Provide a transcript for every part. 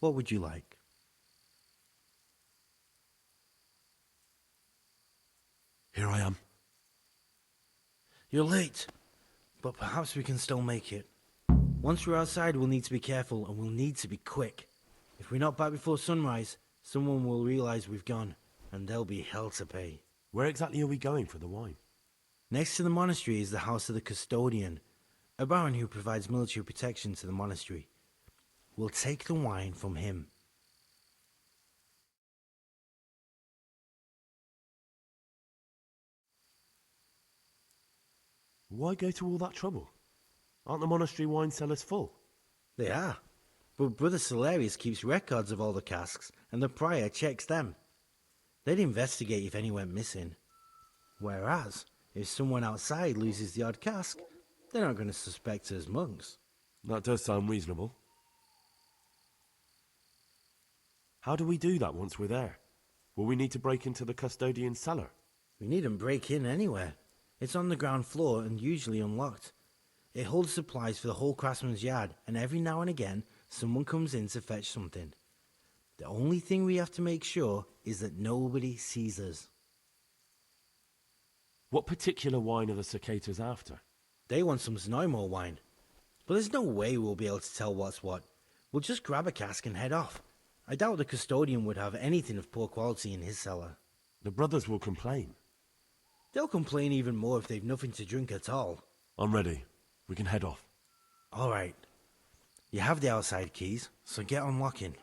What would you like? Here I am. You're late, but perhaps we can still make it. Once we're outside, we'll need to be careful and we'll need to be quick. If we're not back before sunrise, someone will realize we've gone, and there'll be hell to pay. Where exactly are we going for the wine? Next to the monastery is the house of the custodian, a baron who provides military protection to the monastery. We'll take the wine from him. Why go to all that trouble? Aren't the monastery wine cellars full? They are, but Brother Salarius keeps records of all the casks, and the prior checks them. They'd investigate if any went missing. Whereas, if someone outside loses the odd cask, they're not going to suspect us monks. That does sound reasonable. How do we do that once we're there? Will we need to break into the custodian's cellar? We needn't break in anywhere. It's on the ground floor and usually unlocked. It holds supplies for the whole craftsman's yard, and every now and again, someone comes in to fetch something. The only thing we have to make sure is that nobody sees us. What particular wine are the cicadas after? They want some Znaimo wine, but there's no way we'll be able to tell what's what. We'll just grab a cask and head off. I doubt the custodian would have anything of poor quality in his cellar. The brothers will complain. They'll complain even more if they've nothing to drink at all. I'm ready. We can head off. All right. You have the outside keys, so get unlocking.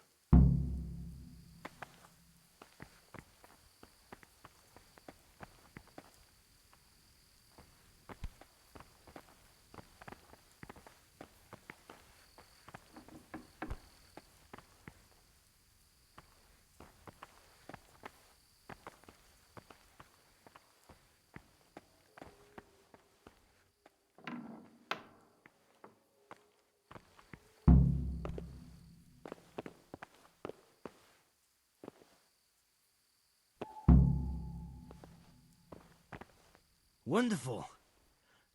Wonderful.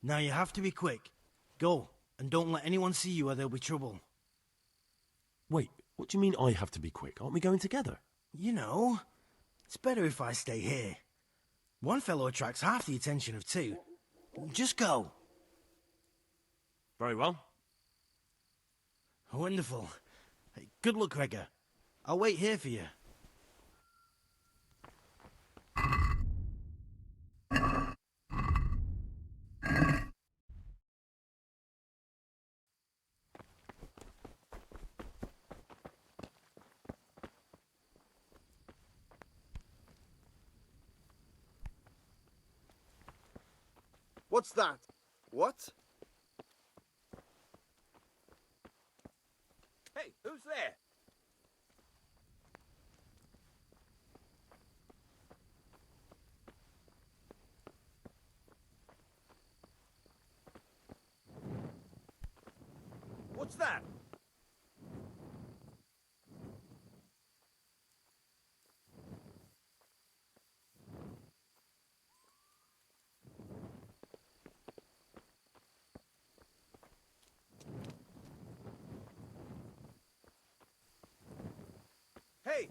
Now you have to be quick. Go, and don't let anyone see you or there'll be trouble. Wait, what do you mean I have to be quick? Aren't we going together? You know, it's better if I stay here. One fellow attracts half the attention of two. Just go. Very well. Wonderful. Hey, good luck, Gregor. I'll wait here for you. What's that? What? Hey, who's there? What's that? Hey!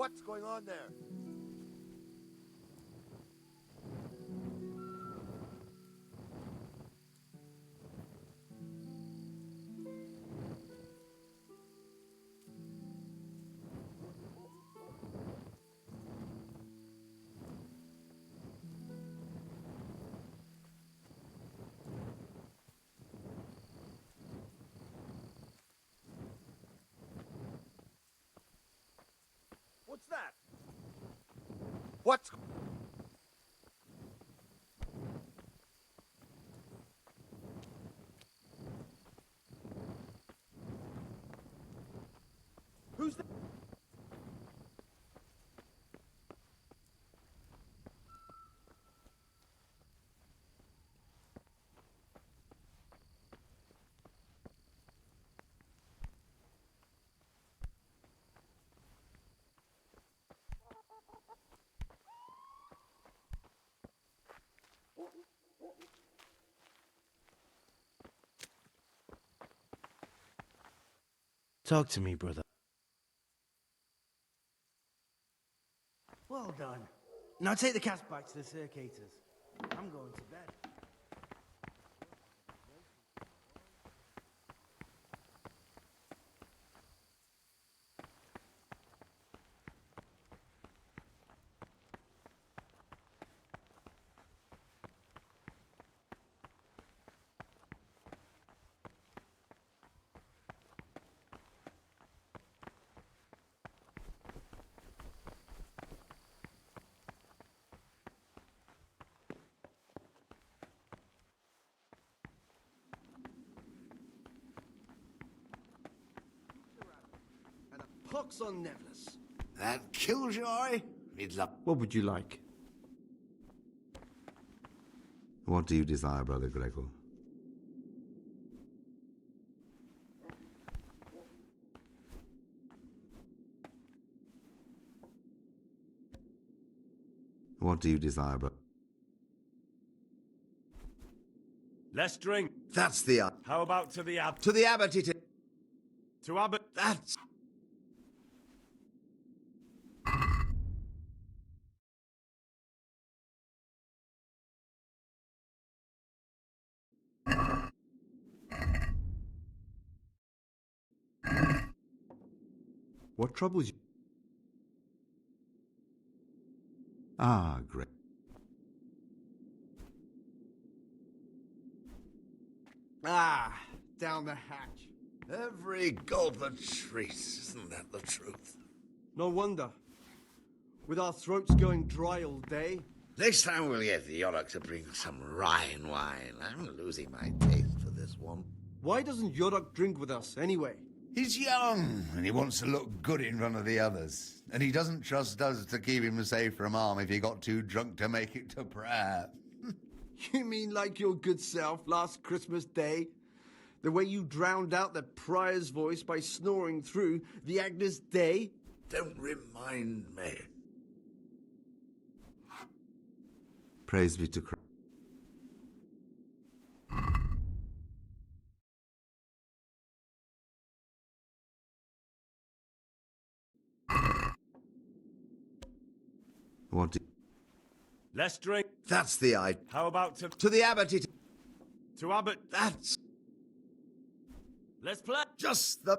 What's going on there? What's that? What's... Who's that? Talk to me, brother. Well done. Now take the cast back to the circuitors. I'm going to bed. And a pox on Nevlis. That killjoy? He'd love. What would you like? What do you desire, Brother Gregor? What do you desire, brother? Let's drink. That's the How about to the to the abbot it is. To Abbot? That's What troubles you? Ah, great. Ah, down the hatch. every gulp a treat. Isn't that the truth? No wonder. With our throats going dry all day. Next time we'll get the Yorick to bring some Rhine wine. I'm losing my taste for this one. Why doesn't Yodak drink with us anyway? He's young, and he wants to look good in front of the others. And he doesn't trust us to keep him safe from harm if he got too drunk to make it to prayer. You mean like your good self last Christmas Day? The way you drowned out the prior's voice by snoring through the Agnus Dei? Don't remind me. Praise be to Christ. What do Let's drink. That's the idea. How about To the abbot it. to Abbot? That's Let's play. just the.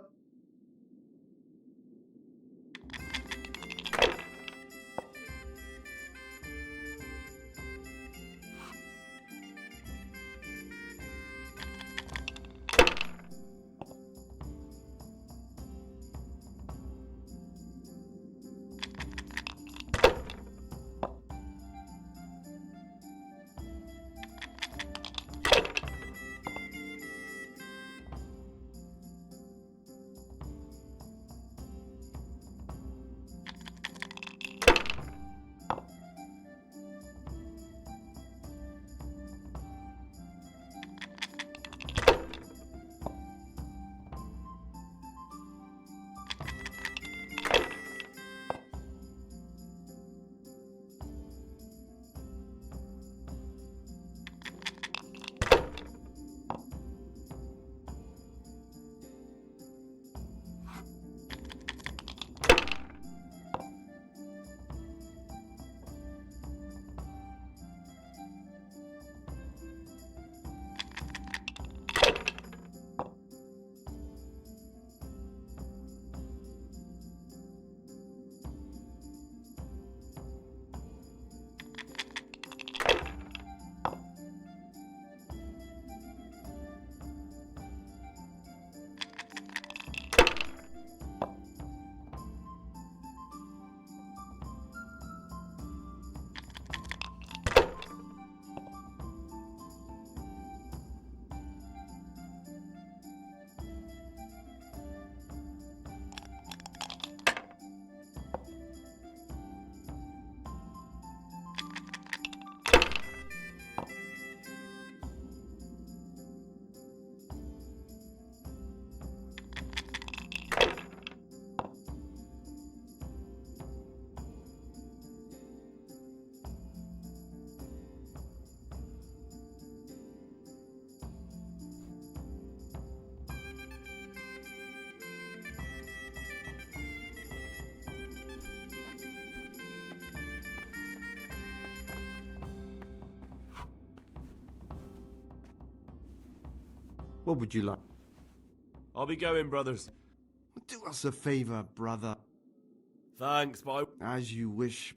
What would you like? I'll be going, brothers. Do us a favor, brother. Thanks, but As you wish.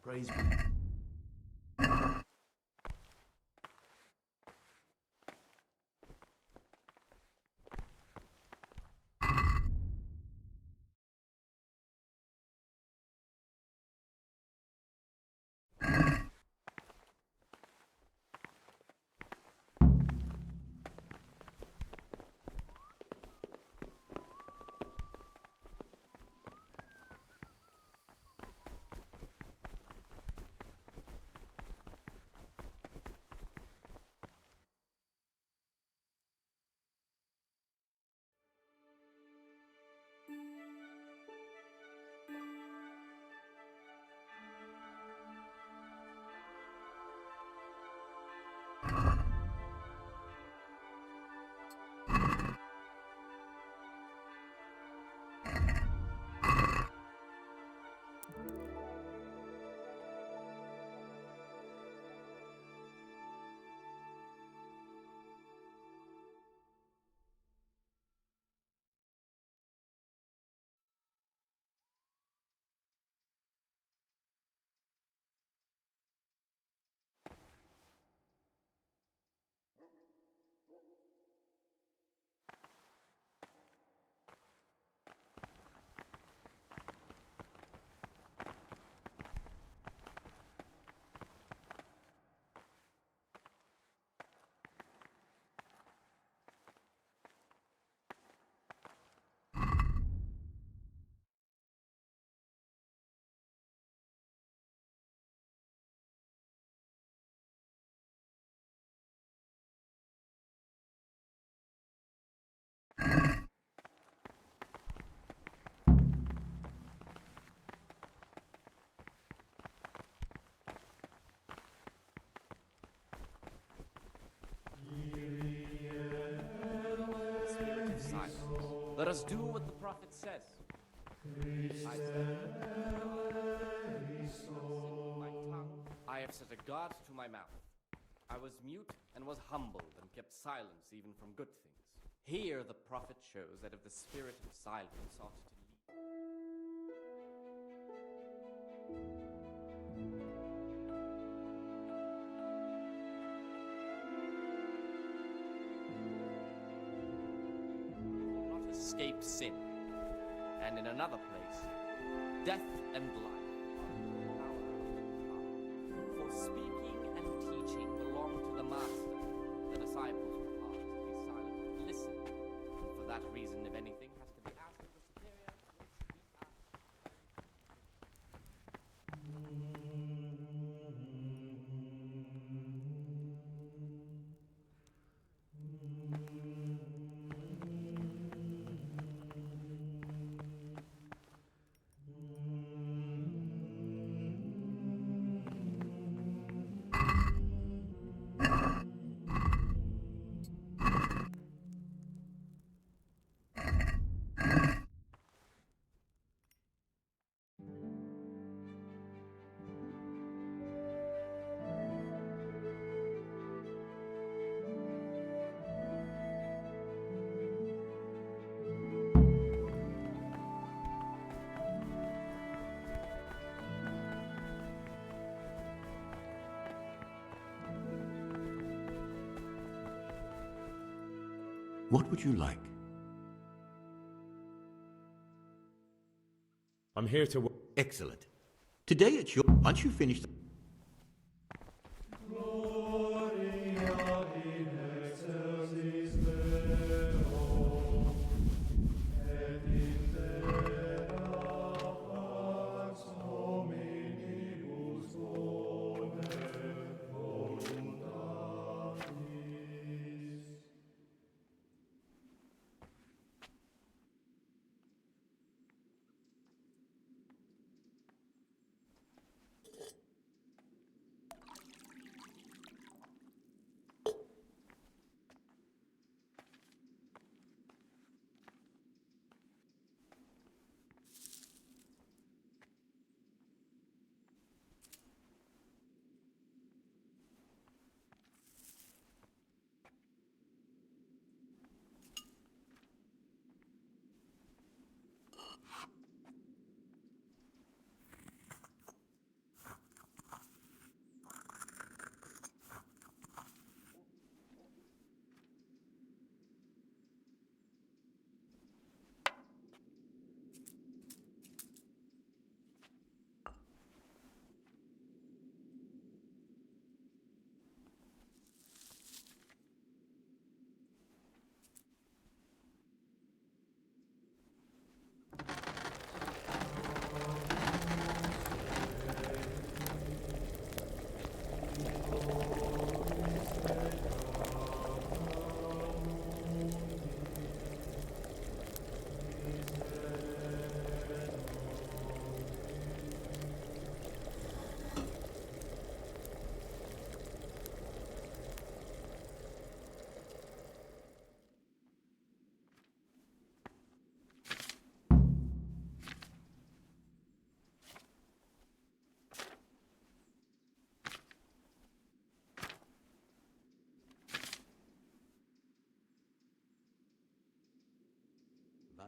praise Spirit of silence. Let us do what the prophet says. I said, my tongue. I have set a guard to my mouth. I was mute and was humbled and kept silence even from good things. Here the prophet shows that if the spirit of silence ought to lead. Not escape sin, and in another place, death and life are in the power of the tongue. For speaking and teaching belong to the master. The disciples were asked to be silent and listen, and for that reason, if anything has to be asked of the superior, it should be asked. What would you like? I'm here to... Excellent. Today it's your... Once you finish...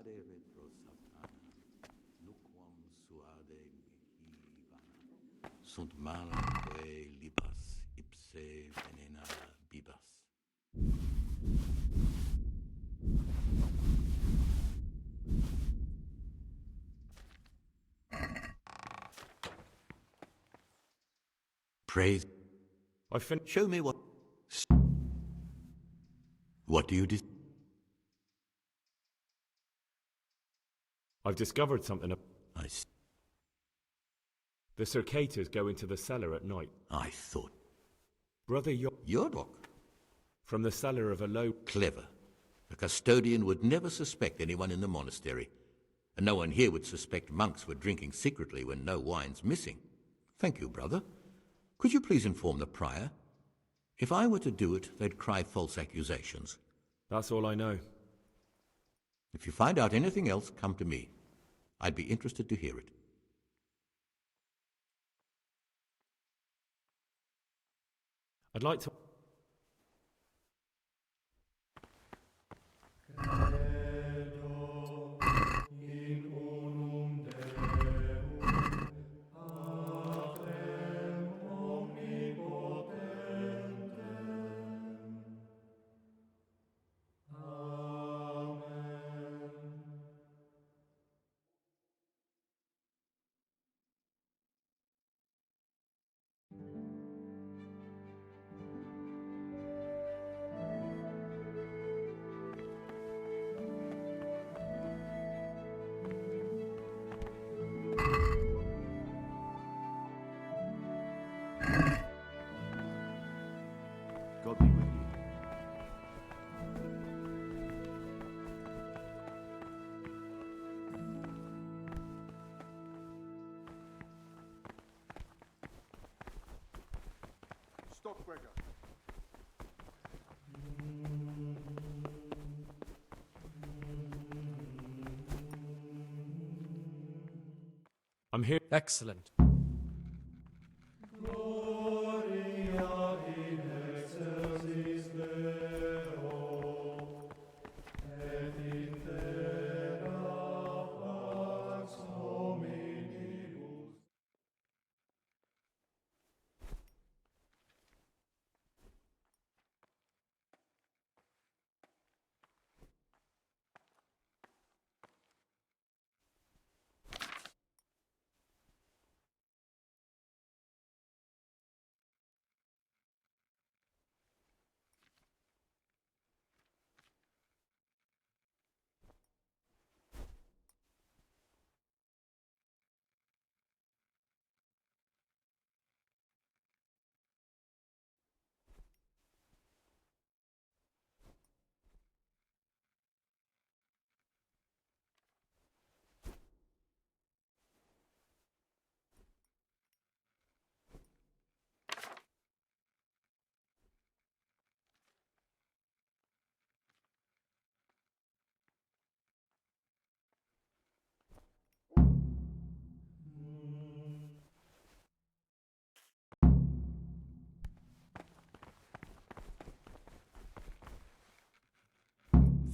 Vade retro satana, nuquam suade mihivana, sunt malam quae libas ipse venena bibas. Praise. Show me what... What do you... I've discovered something. I see. The circators go into the cellar at night. I thought... Brother Yordok? From the cellar of a low... Clever. A custodian would never suspect anyone in the monastery. And no one here would suspect monks were drinking secretly when no wine's missing. Thank you, brother. Could you please inform the prior? If I were to do it, they'd cry false accusations. That's all I know. If you find out anything else, come to me. I'd be interested to hear it. I'd like to... God be with you. Stop, Gregor. I'm here. Excellent.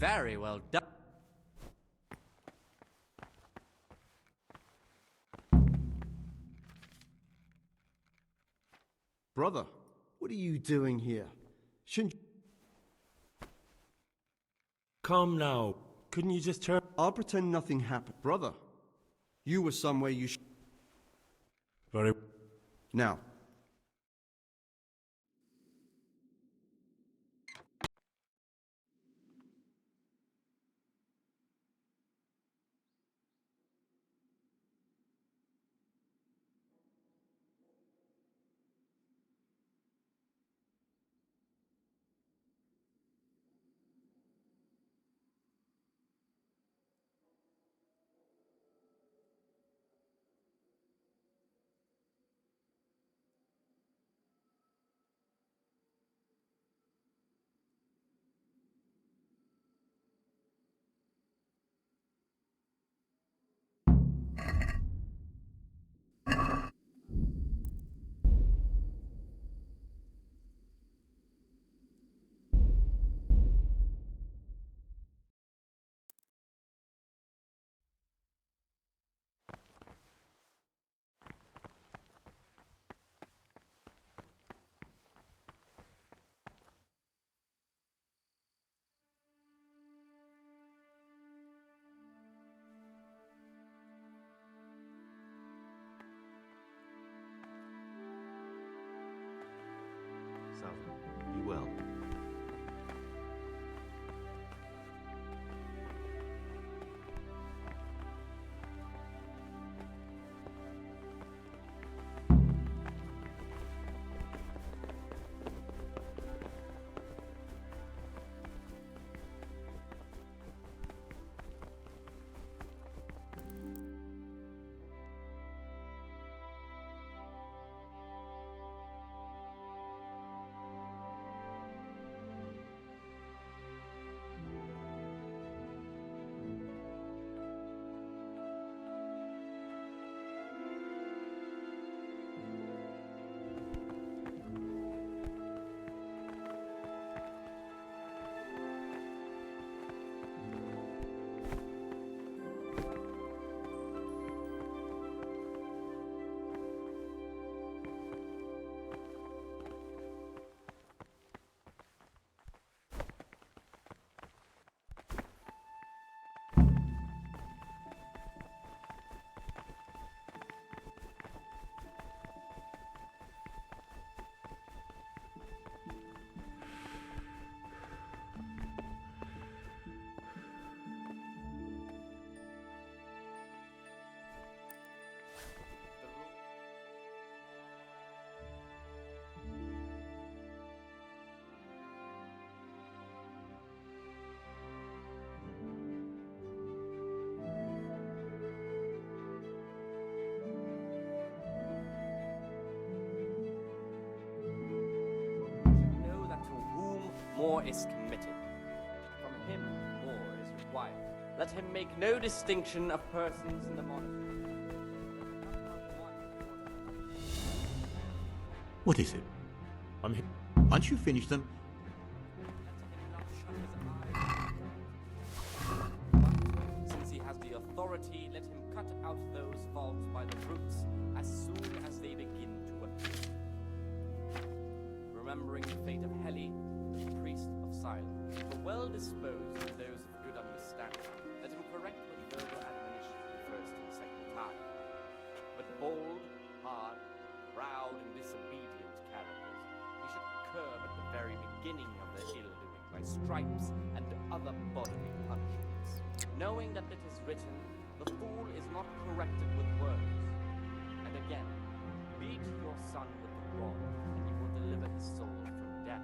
Very well done. Brother, what are you doing here? Shouldn't Come now. Couldn't you just turn... I'll pretend nothing happened. Brother, you were somewhere you should... Very... Now, Salva, be well. Know that to whom more is committed, from him more is required. Let him make no distinction of persons in the monastery. What is it? I'm here. Once you finish them, Since he has the authority, let him cut out those faults by the roots as soon as they begin to appear. Remembering the fate of Heli, the priest of silence, for well disposed to those of good understanding, let him correct with further admonition the first and second time. But bold, hard, proud, and disobedient characters he should curb at the very beginning of their ill-doing by stripes and other bodily punishments, knowing that it is written, the fool is not corrected with words. And again, beat your son with the rod, and you will deliver his soul from death.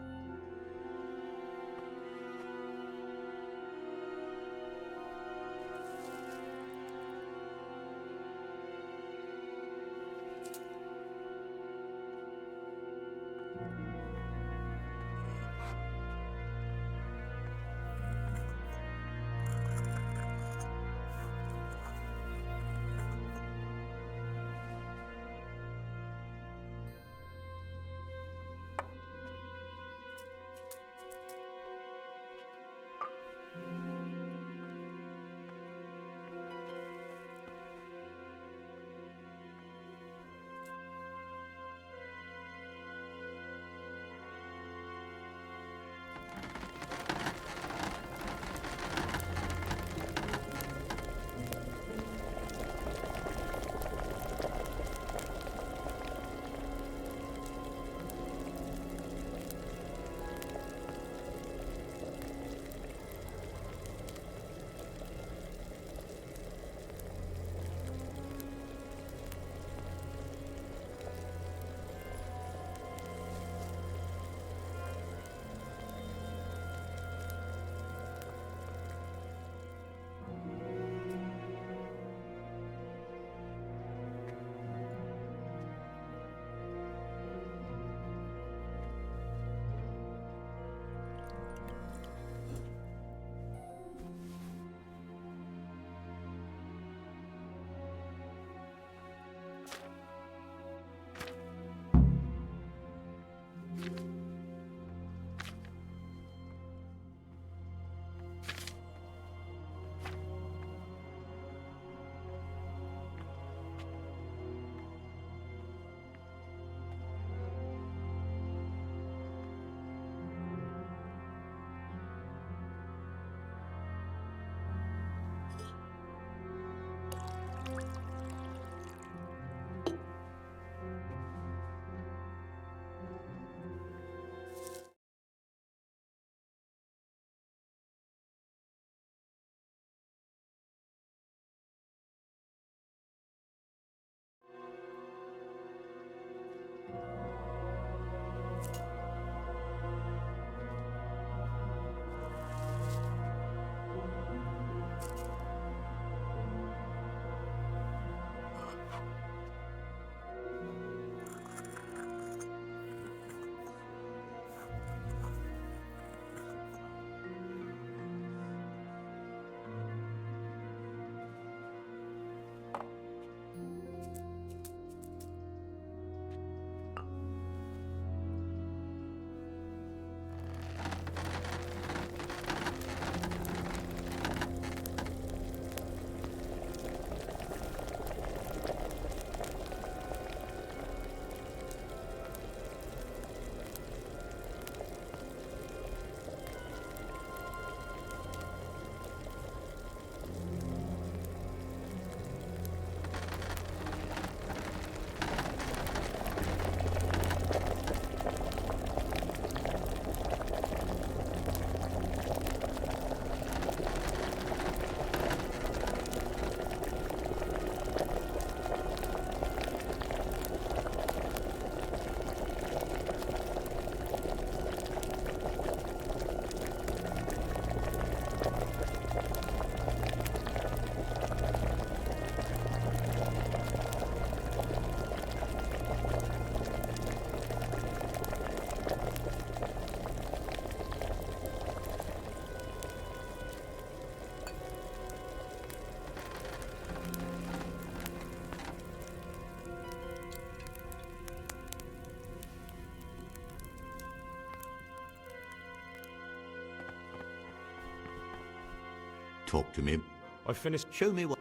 Talk to me. I finished. Show me what...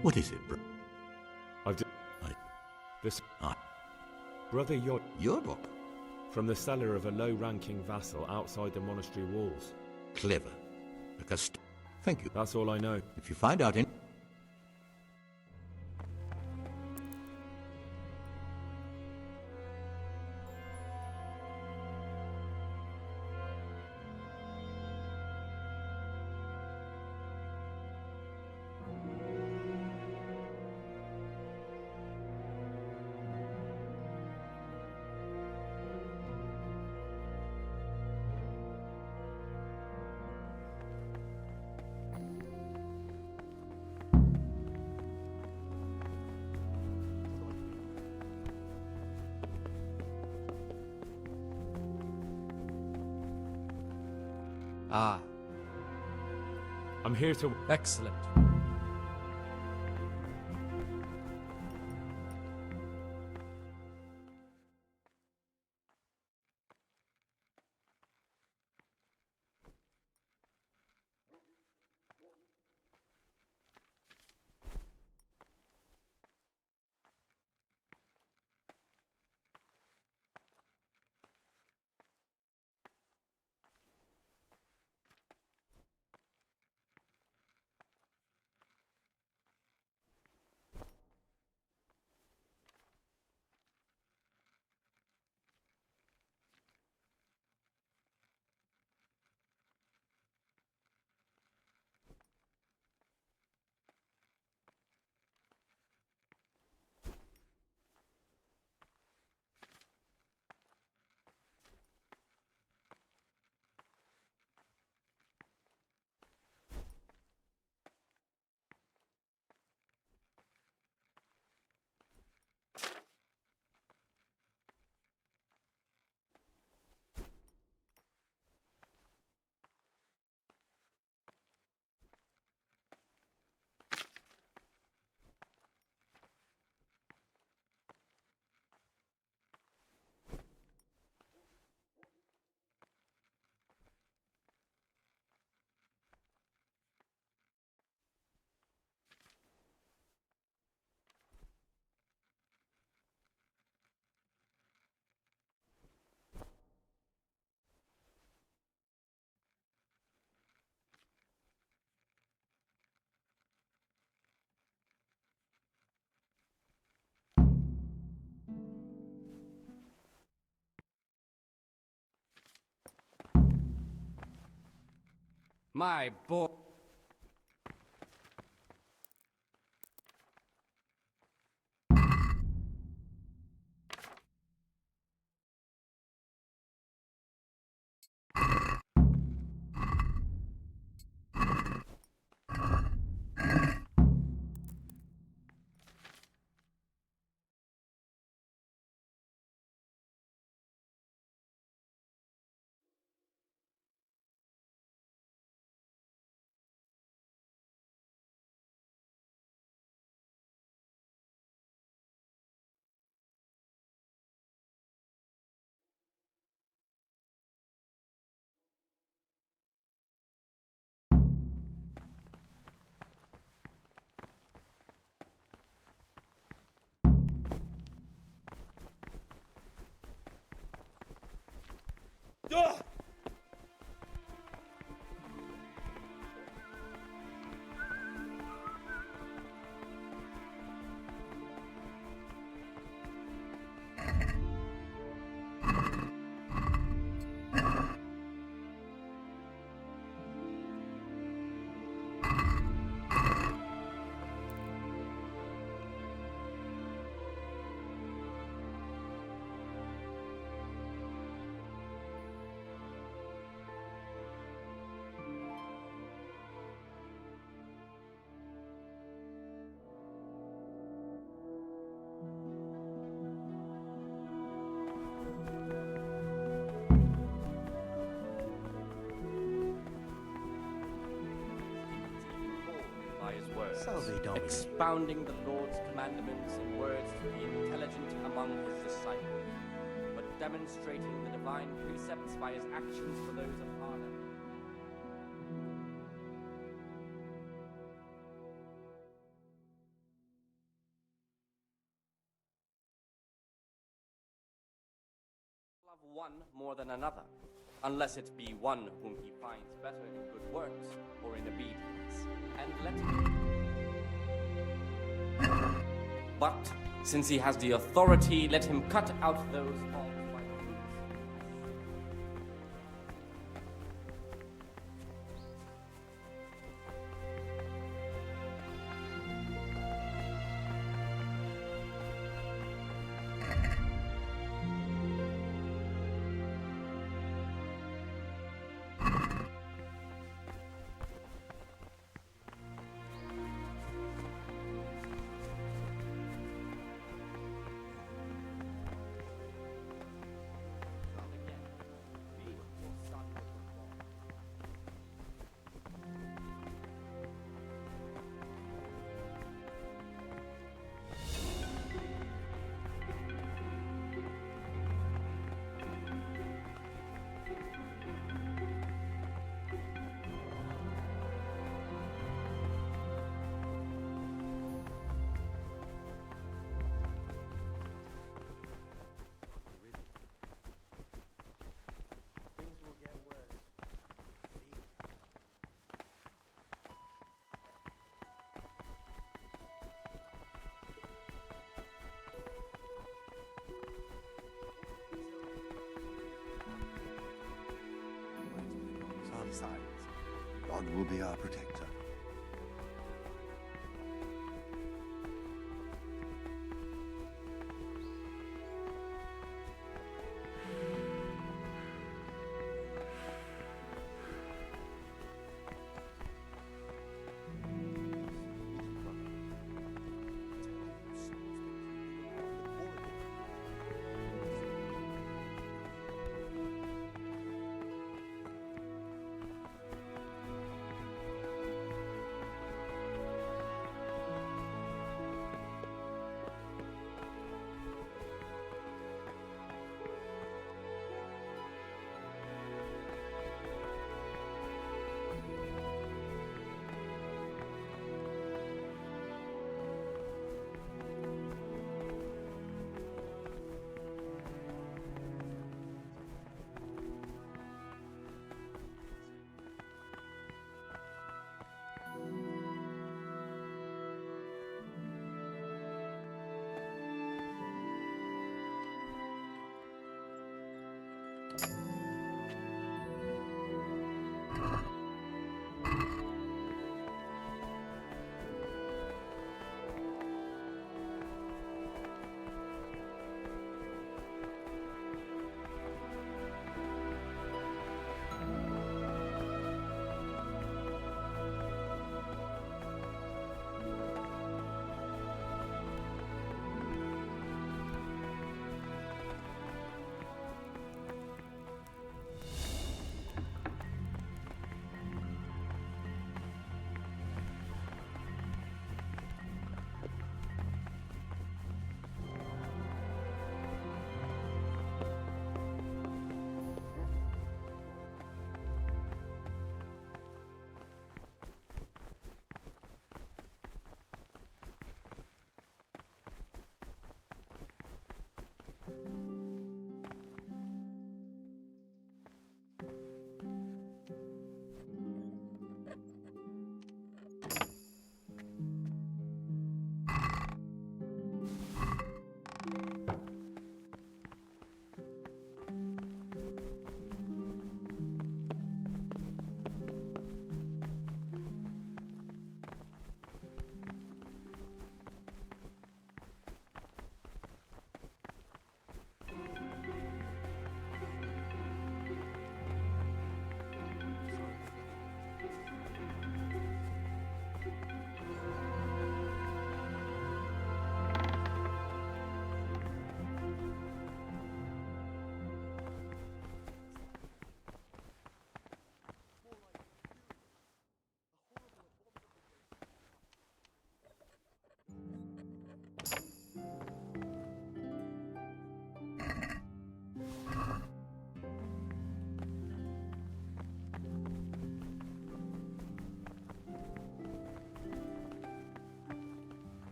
What is it, bro? I've d- I... This I... brother, you're Your book? from the cellar of a low-ranking vassal outside the monastery walls. Clever. Because... Thank you. That's all I know. If you find out any... Ah, I'm here to... excellent. My boy. By his words, Salve Domini. expounding the Lord's commandments in words to the intelligent among his disciples, but demonstrating the divine precepts by his actions for those upon him. one more than another, unless it be one whom he finds better in good works or in obedience, and let him. But since he has the authority, let him cut out those faults by the roots. Things will get worse. Silence. God will be our protector.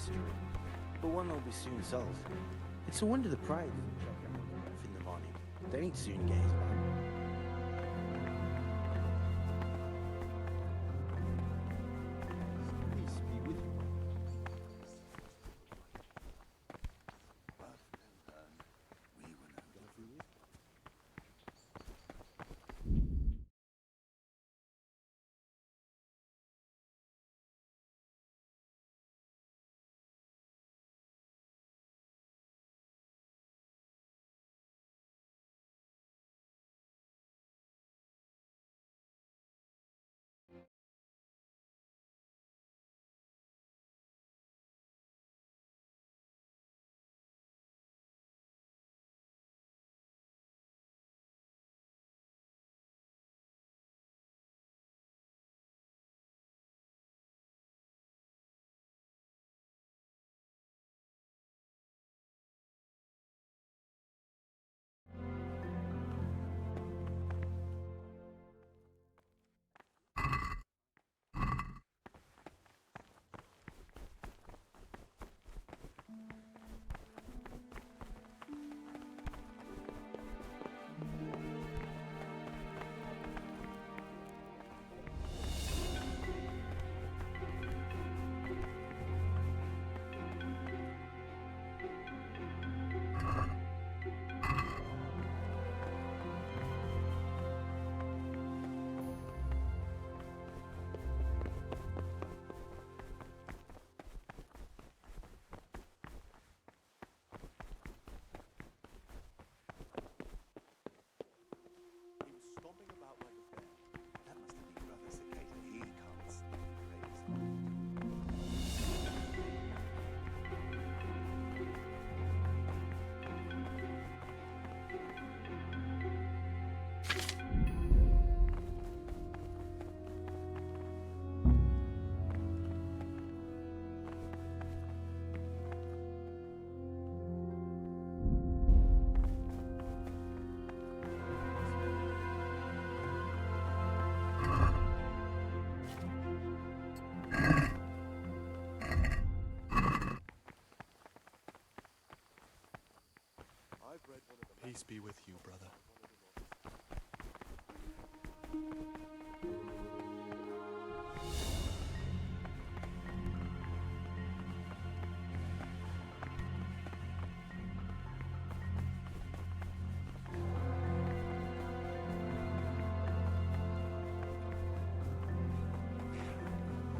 monastery, but one that will be soon solved. It's a wonder the prior doesn't check everyone's breath in the morning. Then he'd soon get his back. Peace be with you. Peace be with you, brother.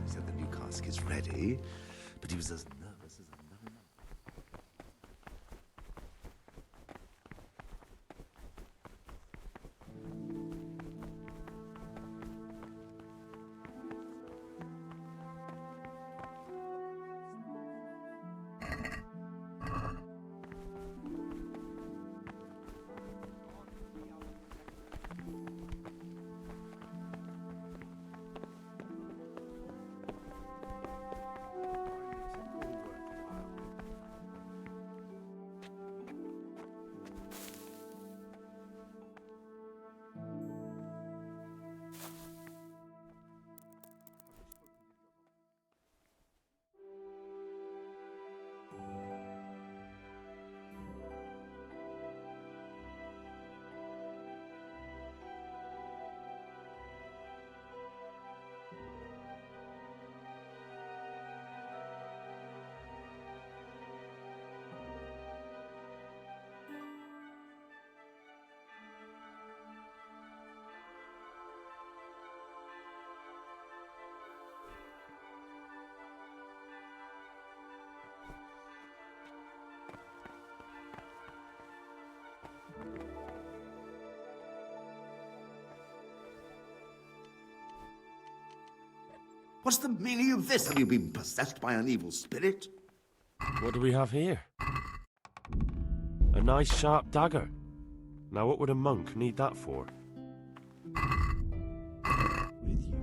He said the new cask is ready, but he was as nervous as a nun. What's the meaning of this? Have you been possessed by an evil spirit? What do we have here? A nice sharp dagger. Now what would a monk need that for? With you.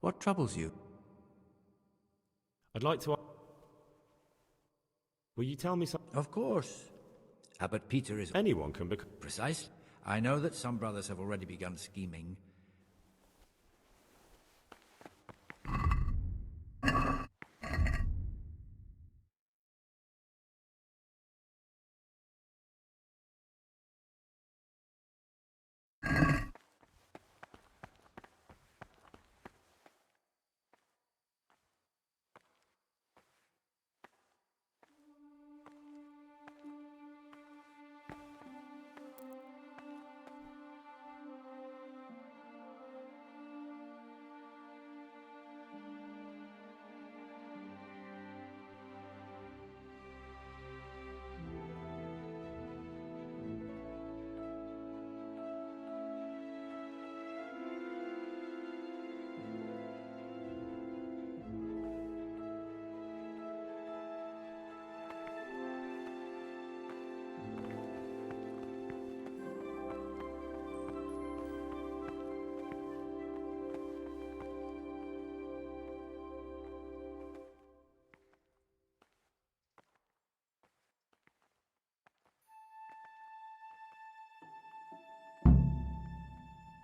What troubles you? I'd like to... Will you tell me something? Of course. Abbot Peter is... Anyone can become... Precisely. I know that some brothers have already begun scheming.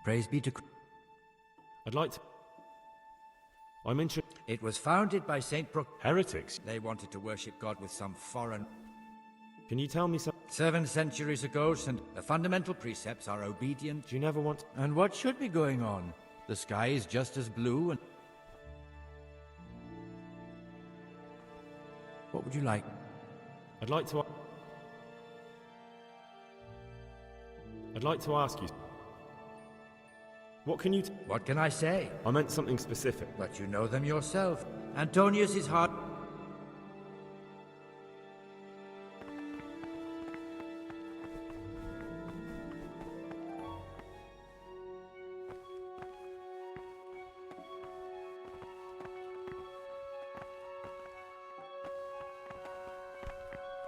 Praise be to... I'd like to... I'm interested... It was founded by Saint Brook... Heretics? They wanted to worship God with some foreign... Can you tell me some... 7 centuries ago, the fundamental precepts are obedient... Do you never want... And what should be going on? The sky is just as blue and... What would you like? I'd like to ask you... What can you... What can I say? I meant something specific. But you know them yourself. Antonius is hard...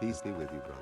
Peace be with you, brother.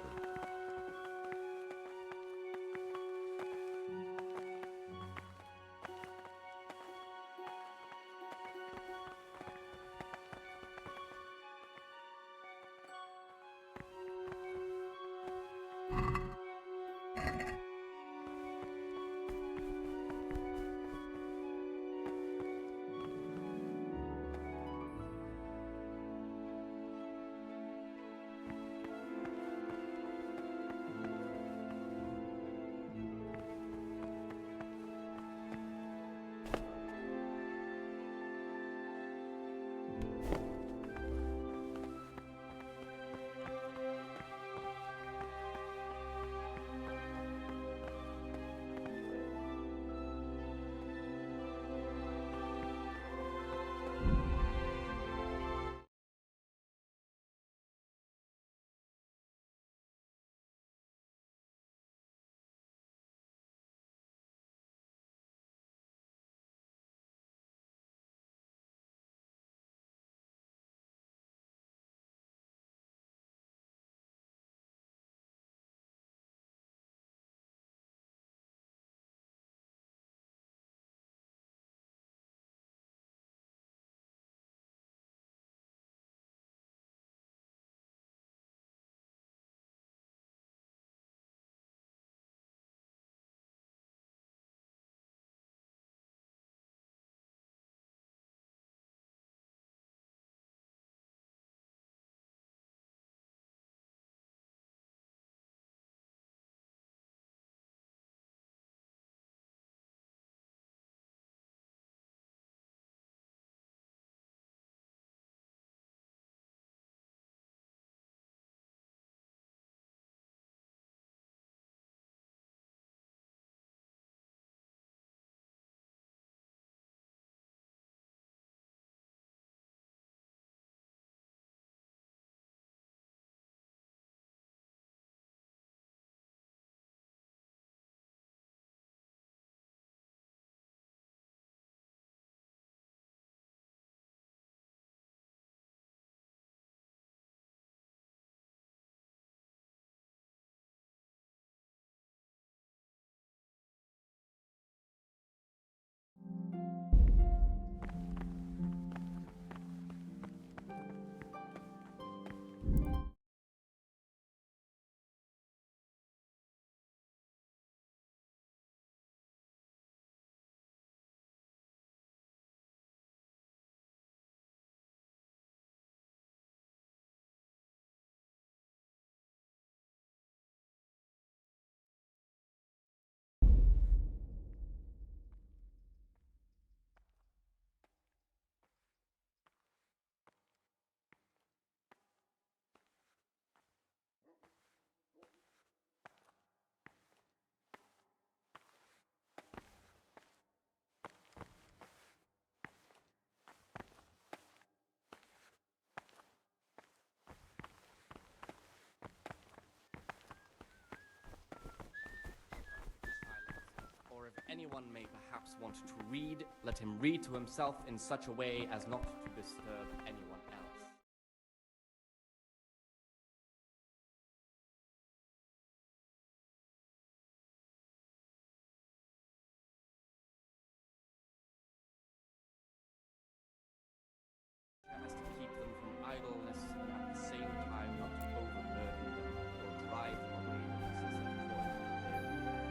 anyone may perhaps want to read, let him read to himself in such a way as not to disturb anyone else. As to keep them from idleness and at the same time not to overburden them or drive them away with excessive toil.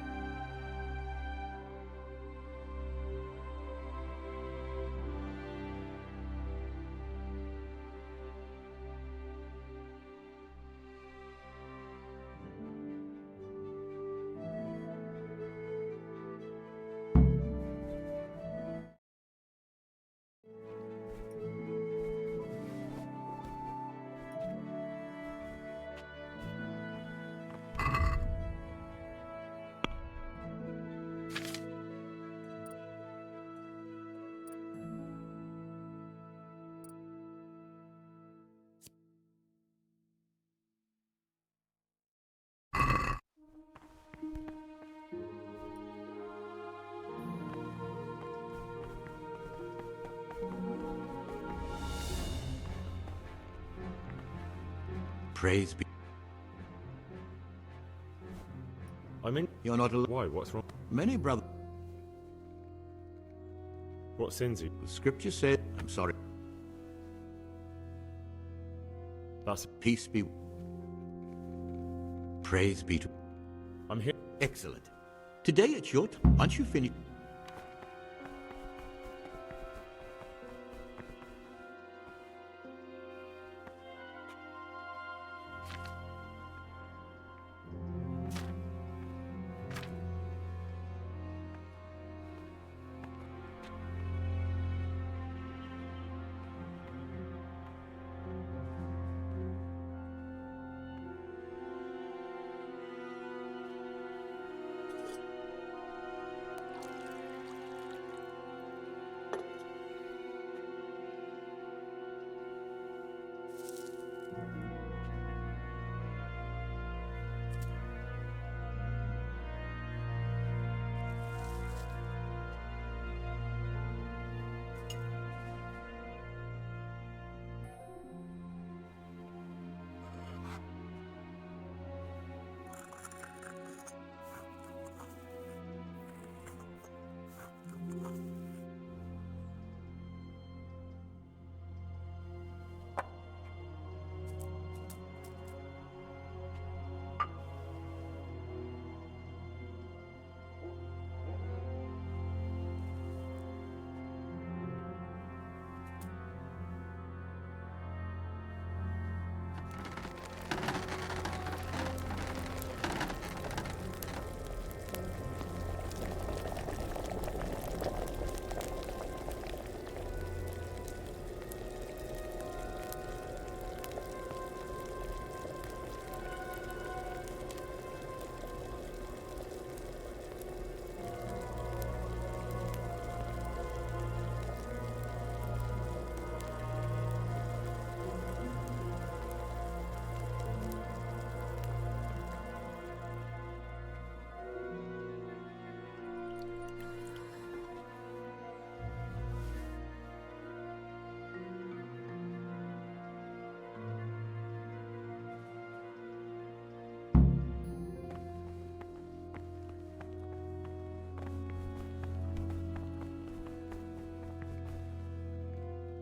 Praise be. I'm in. You're not alone. Why? What's wrong? Many brothers. What sins he? The scripture said, I'm sorry. That's. Peace be. Praise be to. I'm here. Excellent. Today it's your turn. Once you finish.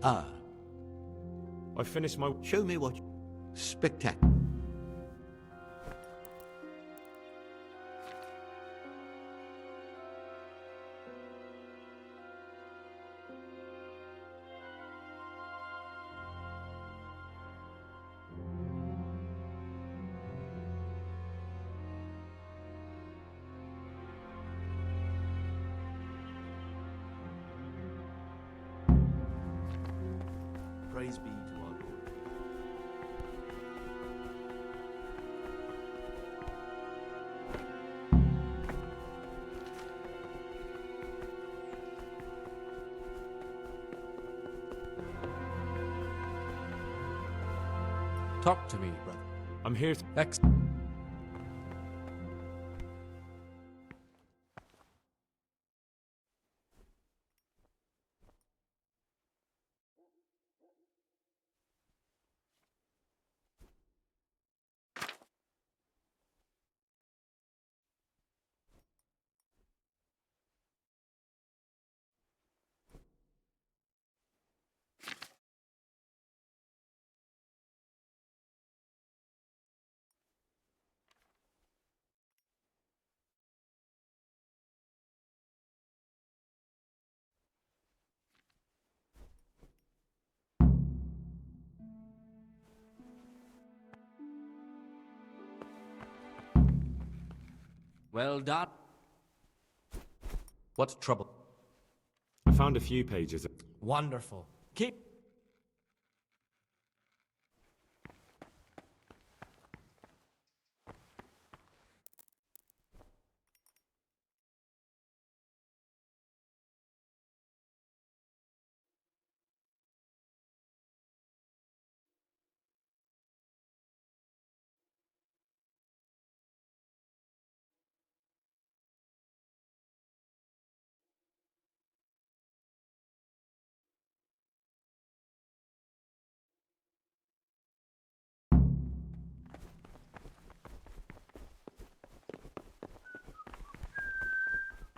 Ah, I finished my. show me what. Spectacular. Praise be to our Lord. Talk to me, brother. I'm here. Excellent. Well done. What's trouble? I found a few pages. Wonderful. Keep...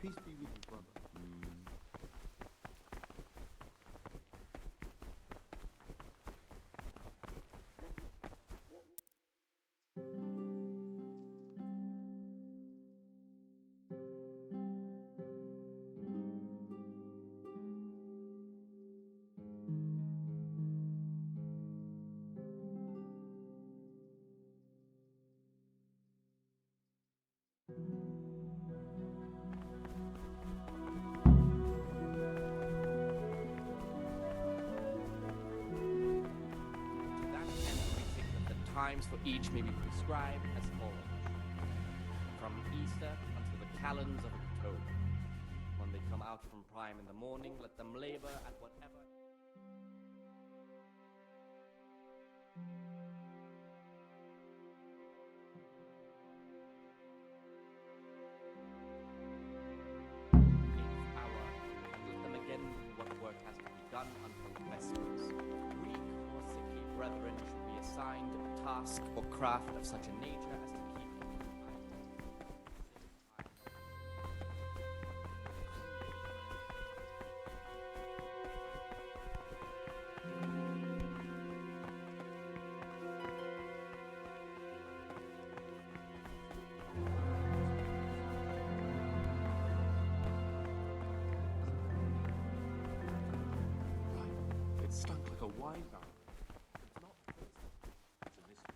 Peace be with you, brother. To that end, we think that the times for each may be prescribed as follows. From Easter until the calends of October. When they come out from prime in the morning, let them labor at whatever... hour, and let them again do what work has to be done until vespers. Weak or sickly brethren should be assigned a task or craft of such a nature as to keep them It stunk like a wine barrel. It's not poison. It's a mystery.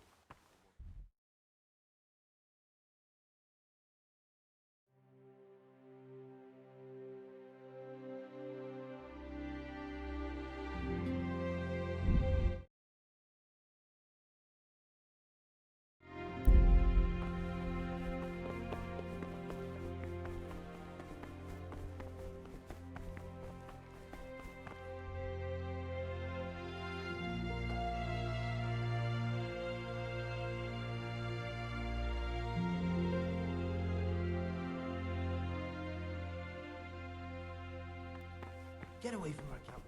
Get away from our cabin.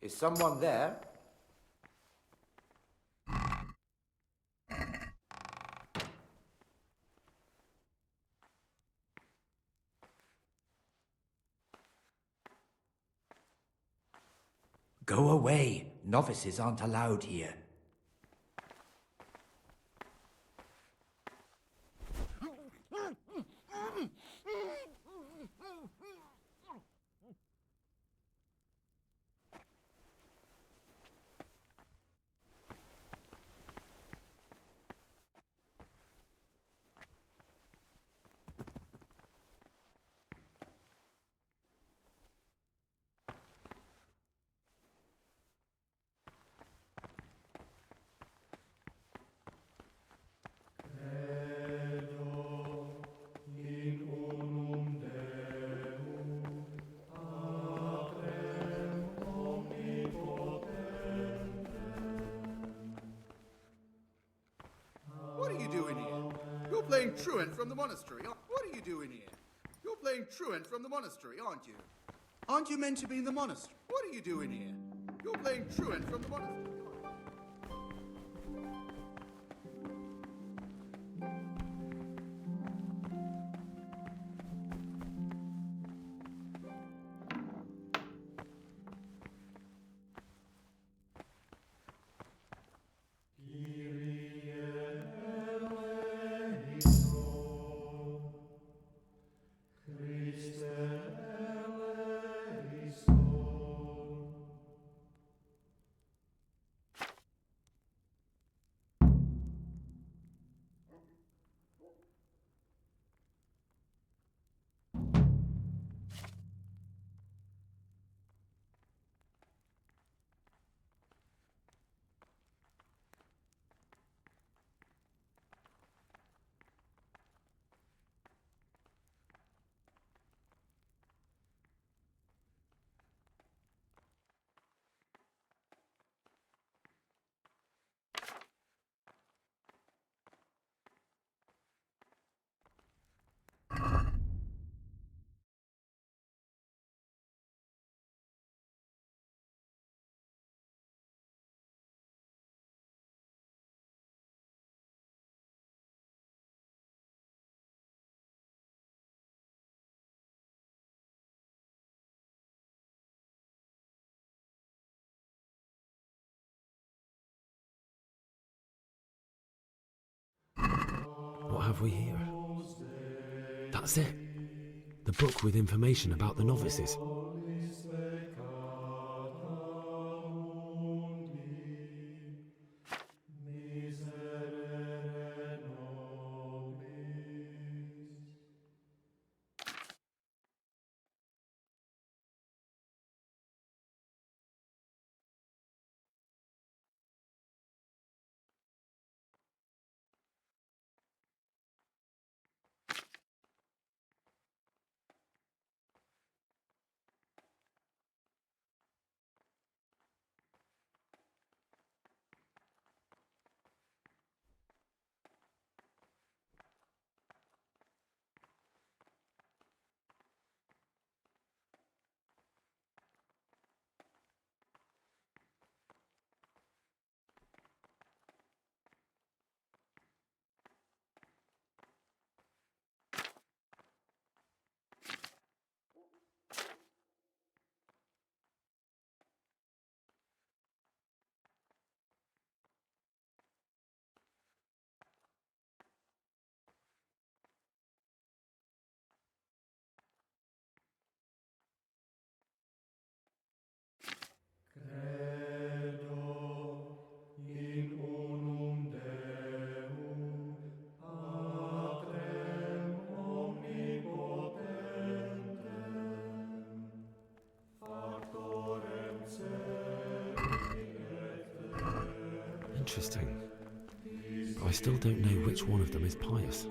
Is someone there? Go away. Novices aren't allowed here. What are you doing here? You're playing truant from the monastery. What are you doing here? You're playing truant from the monastery, aren't you? Aren't you meant to be in the monastery? What are you doing here? You're playing truant from the monastery. What have we here? That's it. The book with information about the novices. Interesting. I still don't know which one of them is pious.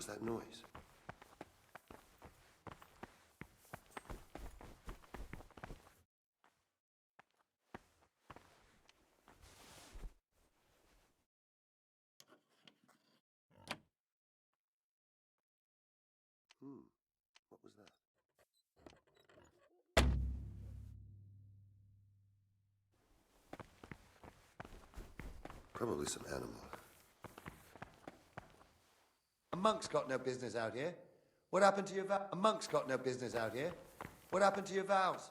was that noise? What was that? Probably some animal. A monk's got no business out here. What happened to your vows? A monk's got no business out here. What happened to your vows?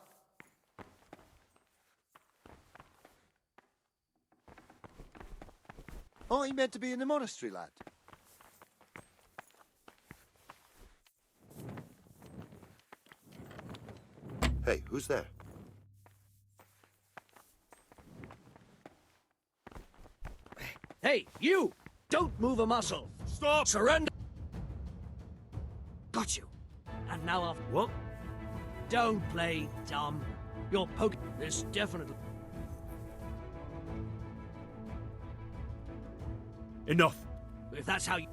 Aren't you meant to be in the monastery, lad? Hey, who's there? Hey, you! Don't move a muscle! Stop! Surrender! Got you. And now off. What? Don't play dumb. You're poking. This definitely. Enough. If that's how you.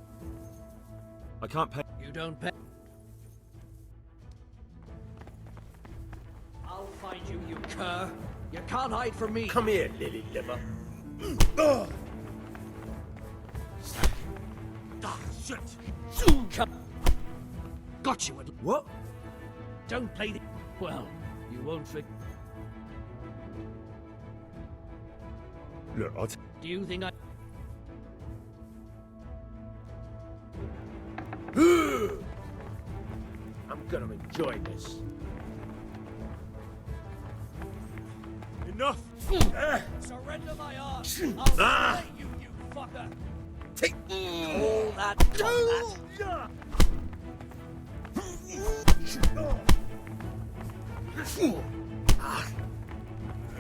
I can't pay. You don't pay. I'll find you, you cur. You can't hide from me. Come here, lily liver. Ah, shit! Come. Got you. What? Don't play the. Well, you won't forget. Look, Do you think I? I'm gonna enjoy this. Enough! Surrender my arm. I'll slay you, you fucker. Take all that.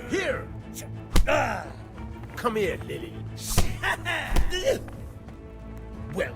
Here! Come here, Lily. Well,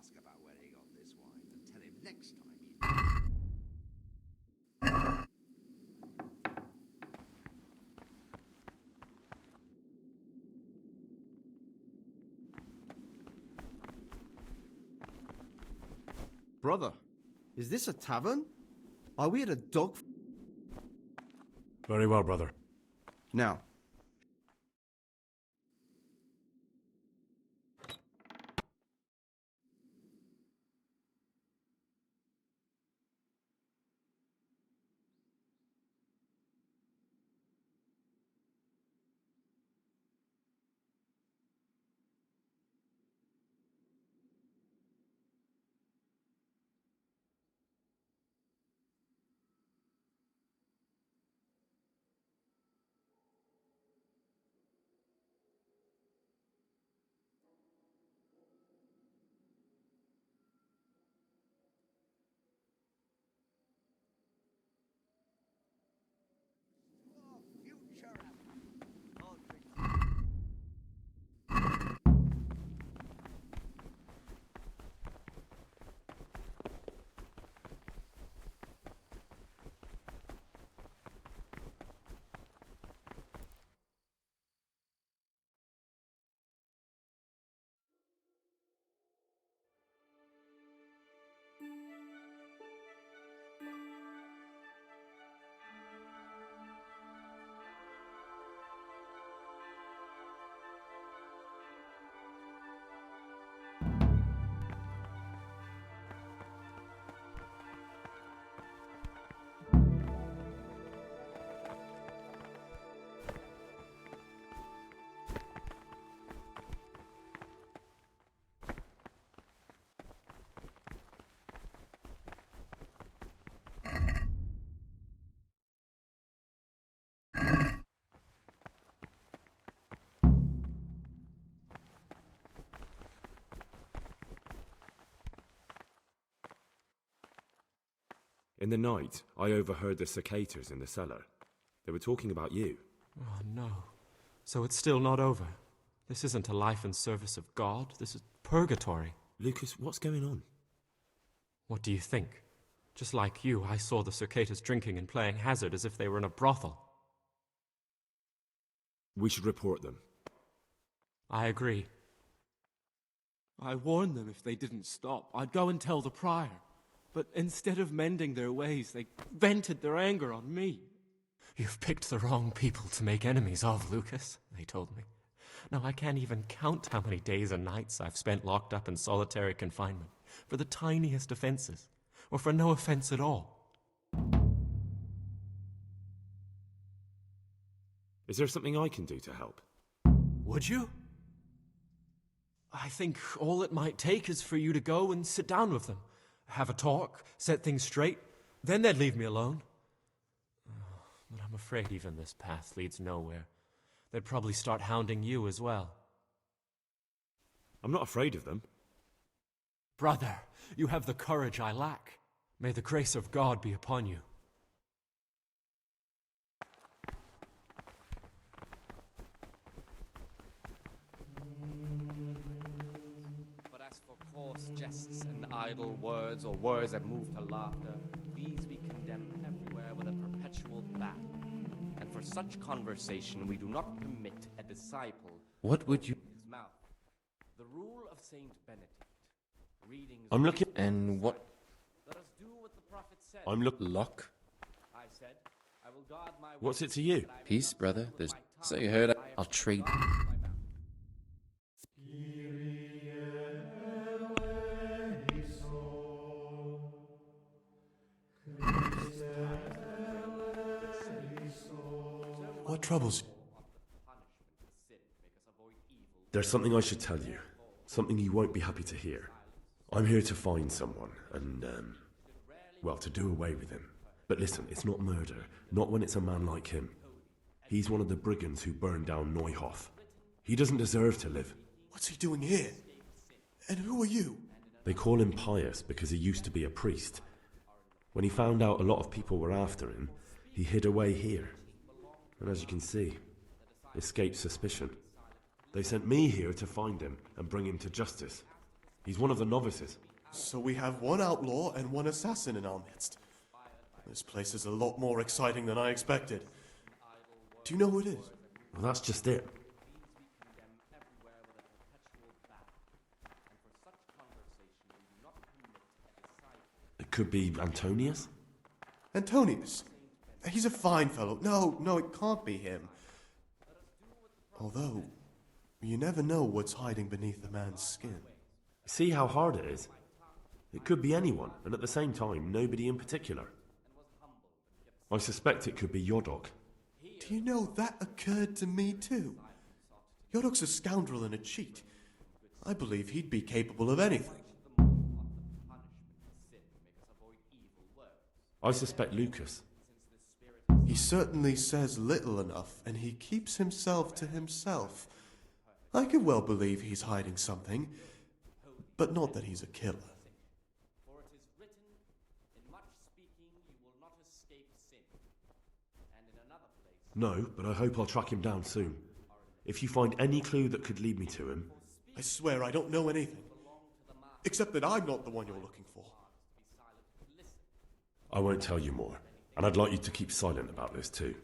ask about where he got this wine and tell him next time he... Brother, is this a tavern? Are we at a dog... Very well, brother. Now, In the night, I overheard the cicadas in the cellar. They were talking about you. Oh, no. So it's still not over. This isn't a life in service of God. This is purgatory. Lucas, what's going on? What do you think? Just like you, I saw the cicadas drinking and playing hazard as if they were in a brothel. We should report them. I agree. I warned them if they didn't stop, I'd go and tell the prior. But instead of mending their ways, they vented their anger on me. You've picked the wrong people to make enemies of, Lucas, they told me. Now I can't even count how many days and nights I've spent locked up in solitary confinement for the tiniest offenses, or for no offense at all. Is there something I can do to help? Would you? I think all it might take is for you to go and sit down with them. Have a talk, set things straight, then they'd leave me alone. But I'm afraid even this path leads nowhere. They'd probably start hounding you as well. I'm not afraid of them. Brother, you have the courage I lack. May the grace of God be upon you. But as for coarse jests and idle words, or words that move to laughter, these we condemn everywhere with a perpetual ban. And for such conversation we do not permit a disciple. What would you... His mouth. The rule of Saint Benedict. Readings. I'm looking... And what... Let us do what the prophet said. I'm looking... Lock? I said, I will guard my What's it to you? Peace, brother. There's... So you heard... I'll trade... What troubles you? There's something I should tell you. Something you won't be happy to hear. I'm here to find someone, and, well, to do away with him. But listen, it's not murder. Not when it's a man like him. He's one of the brigands who burned down Neuhof. He doesn't deserve to live. What's he doing here? And who are you? They call him Pius because he used to be a priest. When he found out a lot of people were after him, he hid away here. And as you can see, escaped suspicion. They sent me here to find him and bring him to justice. He's one of the novices. So we have one outlaw and one assassin in our midst. This place is a lot more exciting than I expected. Do you know who it is? Well, that's just it. It could be Antonius? Antonius? He's a fine fellow. No, it can't be him. Although, you never know what's hiding beneath a man's skin. See how hard it is? It could be anyone, and at the same time, nobody in particular. I suspect it could be Yodok. Do you know, that occurred to me too. Yodok's a scoundrel and a cheat. I believe he'd be capable of anything. I suspect Lucas. He certainly says little enough, and he keeps himself to himself. I could well believe he's hiding something, but not that he's a killer. For it is written, in much speaking you will not escape sin. And in another place... No, but I hope I'll track him down soon. If you find any clue that could lead me to him... I swear I don't know anything. Except that I'm not the one you're looking for. I won't tell you more. And I'd like you to keep silent about this too.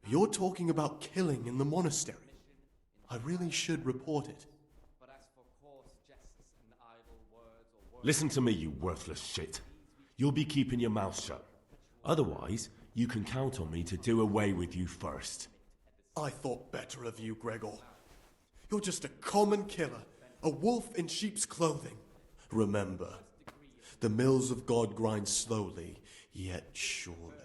You're talking about killing in the monastery. I really should report it. Listen to me, you worthless shit. You'll be keeping your mouth shut. Otherwise, you can count on me to do away with you first. I thought better of you, Gregor. You're just a common killer, a wolf in sheep's clothing. Remember, the mills of God grind slowly, yet surely.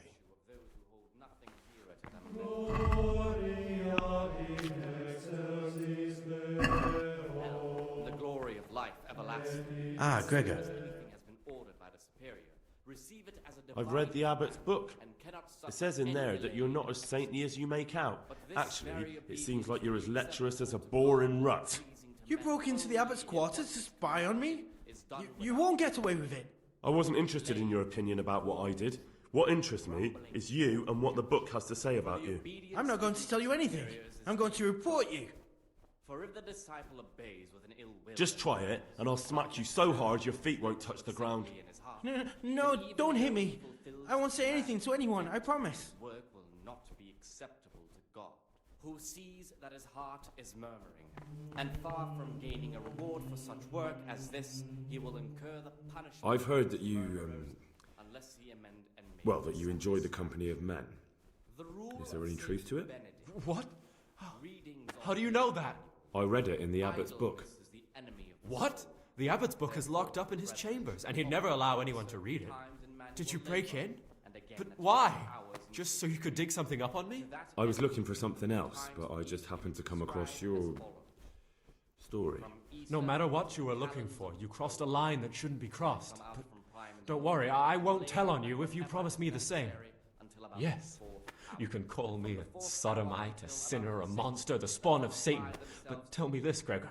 The glory of life everlasting. Ah, Gregor. Anything has been ordered by the superior. Receive it as a I've read the divine abbot's book. and cannot It says in there that you're not as saintly as you make out. Actually, it seems like you're as lecherous as a boring rut. You broke into the abbot's quarters to spy on me? You won't get away with it. I wasn't interested in your opinion about what I did. What interests me is you and what the book has to say about you. I'm not going to tell you anything. I'm going to report you. For if the disciple obeys with an ill will... Just try it, and I'll smack you so hard your feet won't touch the ground. No, don't hit me. I won't say anything to anyone, I promise. Work will not be acceptable to God, who sees that his heart is murmuring. And far from gaining a reward for such work as this, he will incur the punishment... I've heard that you, unless he amend and make well, that you enjoy the company of men. The rule Is there of any Saint truth to it? Benedict, What? readings How do you know that? I read it in the abbot's book. is the enemy of What? The abbot's book is locked up in his chambers, and he'd never allow anyone to read it. Did you break in? But why? Just so you could dig something up on me? I was looking for something else, but I just happened to come across your story. No matter what you were looking for, you crossed a line that shouldn't be crossed. But don't worry, I won't tell on you if you promise me the same. Yes, you can call me a sodomite, a sinner, a monster, the spawn of Satan. But tell me this, Gregor.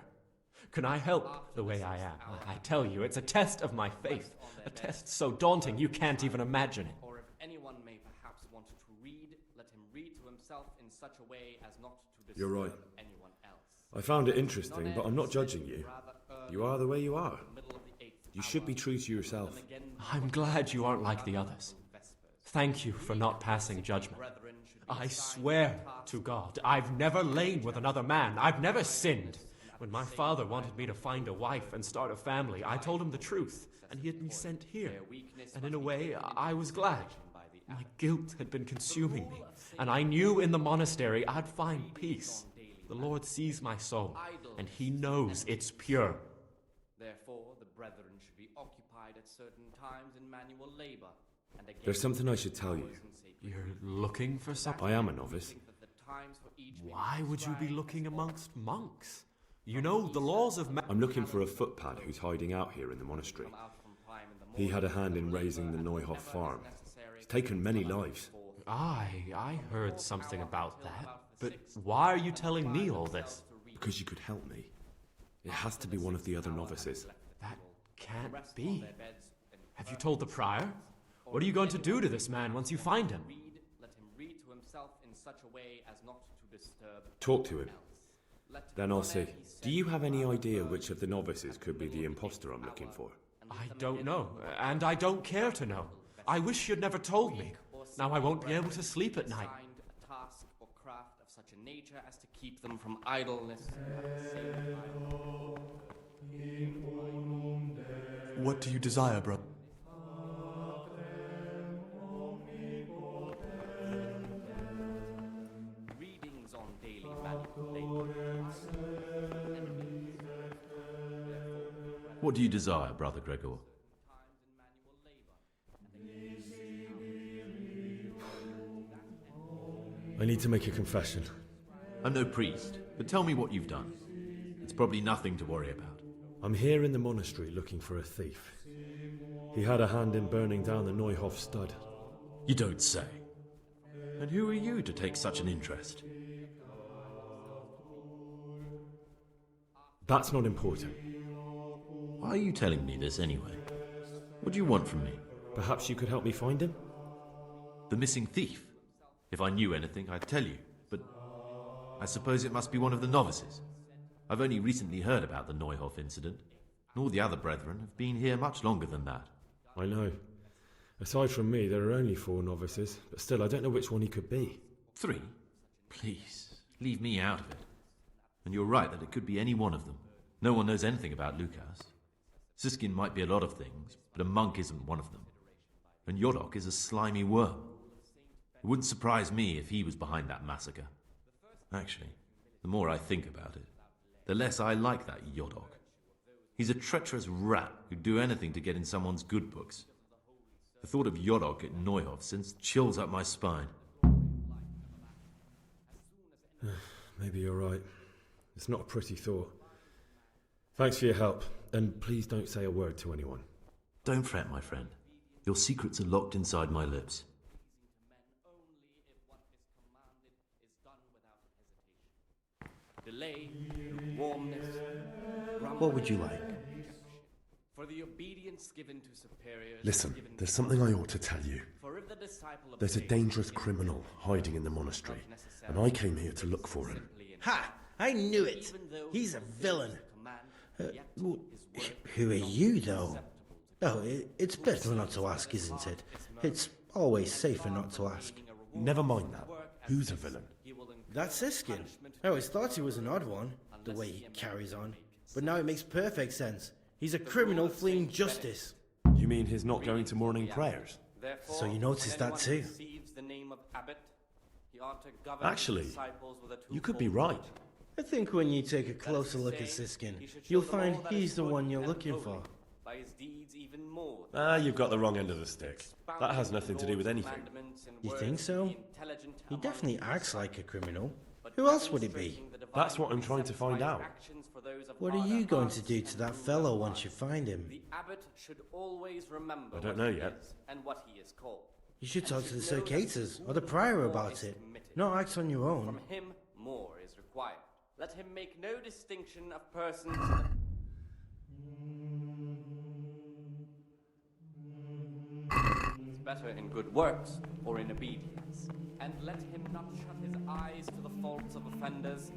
Can I help the way I am? I tell you, it's a test of my faith. A test so daunting you can't even imagine it. Or if anyone may perhaps want to read, let him read to himself in such a way as not to disturb You're right. anyone else. I found it interesting, but I'm not judging you. You are the way you are. You should be true to yourself. I'm glad you aren't like the others. Thank you for not passing judgment. I swear to God, I've never lain with another man. I've never sinned. When my father wanted me to find a wife and start a family, I told him the truth, and he had me sent here. And in a way, I was glad. My guilt had been consuming me, and I knew in the monastery I'd find peace. The Lord sees my soul, and he knows it's pure. Therefore, the brethren should be occupied at certain times in manual labor. And again, There's something I should tell you. You're looking for something? I am a novice. Why would you be looking amongst monks? You know, the laws of... I'm looking for a footpad who's hiding out here in the monastery. He had a hand in raising the Neuhoff farm. It's taken many lives. I heard something about that. But why are you telling me all this? Because you could help me. It has to be one of the other novices. That can't be. Have you told the prior? What are you going to do to this man once you find him? Let him read to himself in such a way as not to disturb. Talk to him. Then I'll see. Do you have any idea which of the novices could be the imposter I'm looking for? I don't know, and I don't care to know. I wish you'd never told me. Now I won't be able to sleep at night. A task or craft of such a nature as to keep them from idleness at the same time. What do you desire, brother? Readings on daily manipulation. What do you desire, Brother Gregor? I need to make a confession. I'm no priest, but tell me what you've done. It's probably nothing to worry about. I'm here in the monastery looking for a thief. He had a hand in burning down the Neuhof stud. You don't say. And who are you to take such an interest? That's not important. Why are you telling me this anyway? What do you want from me? Perhaps you could help me find him? The missing thief? If I knew anything, I'd tell you, but I suppose it must be one of the novices. I've only recently heard about the Neuhof incident, and all the other brethren have been here much longer than that. I know. Aside from me, there are only 4 novices, but still, I don't know which one he could be. 3? Please, leave me out of it. And you're right that it could be any one of them. No one knows anything about Lukas. Siskin might be a lot of things, but a monk isn't one of them. And Yodok is a slimy worm. It wouldn't surprise me if he was behind that massacre. Actually, the more I think about it, the less I like that Yodok. He's a treacherous rat who'd do anything to get in someone's good books. The thought of Yodok at Neuhof sends chills up my spine. Maybe you're right. It's not a pretty thought. Thanks for your help, and please don't say a word to anyone. Don't fret, my friend. Your secrets are locked inside my lips. Delay, warmness, What would you like? for the obedience given to superiors. Listen, given there's to something I ought to tell you. For if the disciple of There's a faith dangerous is criminal hiding in the monastery, and I came here to look for him. Ha! I knew it! He's a villain. Well, who are you, though? Oh, it's better not to ask, isn't it? It's always safer not to ask. Never mind that. Who's a villain? That's Siskin. I always thought he was an odd one, the way he carries on. But now it makes perfect sense. He's a criminal fleeing justice. You mean he's not going to morning prayers? So you noticed that too? Actually, you could be right. I think when you take a closer look at Siskin, you'll find he's the one you're looking for. by his deeds even more. You've got the wrong end of the stick. That has nothing to do with anything. You think so? He definitely acts like a criminal. Who else would it be? That's what I'm trying to find out. What are you going to do to that fellow once you find him? The abbot should always remember I don't what know he yet. is and what he is called. You should talk to the Circators or the prior about it. Not act on your own. From him, more is required. Let him make no distinction of persons. It's better in good works or in obedience. And let him not shut his eyes to the faults of offenders,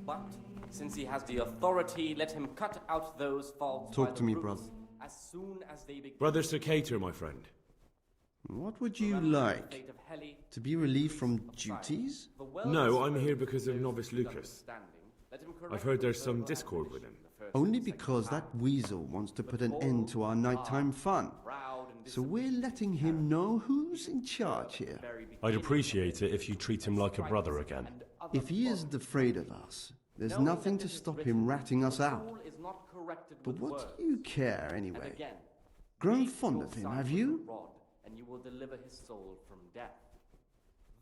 but since he has the authority, let him cut out those faults. Talk by to the me, roots brother. As soon as they begin. Brother Circator, my friend. What would you like? To be relieved from duties? No, I'm here because of Novice Lucas. I've heard there's some discord with him. Only because that weasel wants to put an end to our nighttime fun. So we're letting him know who's in charge here. I'd appreciate it if you treat him like a brother again. If he isn't afraid of us, there's nothing to stop him ratting us out. But what do you care anyway? Grown fond of him, have you? And you will deliver his soul from death.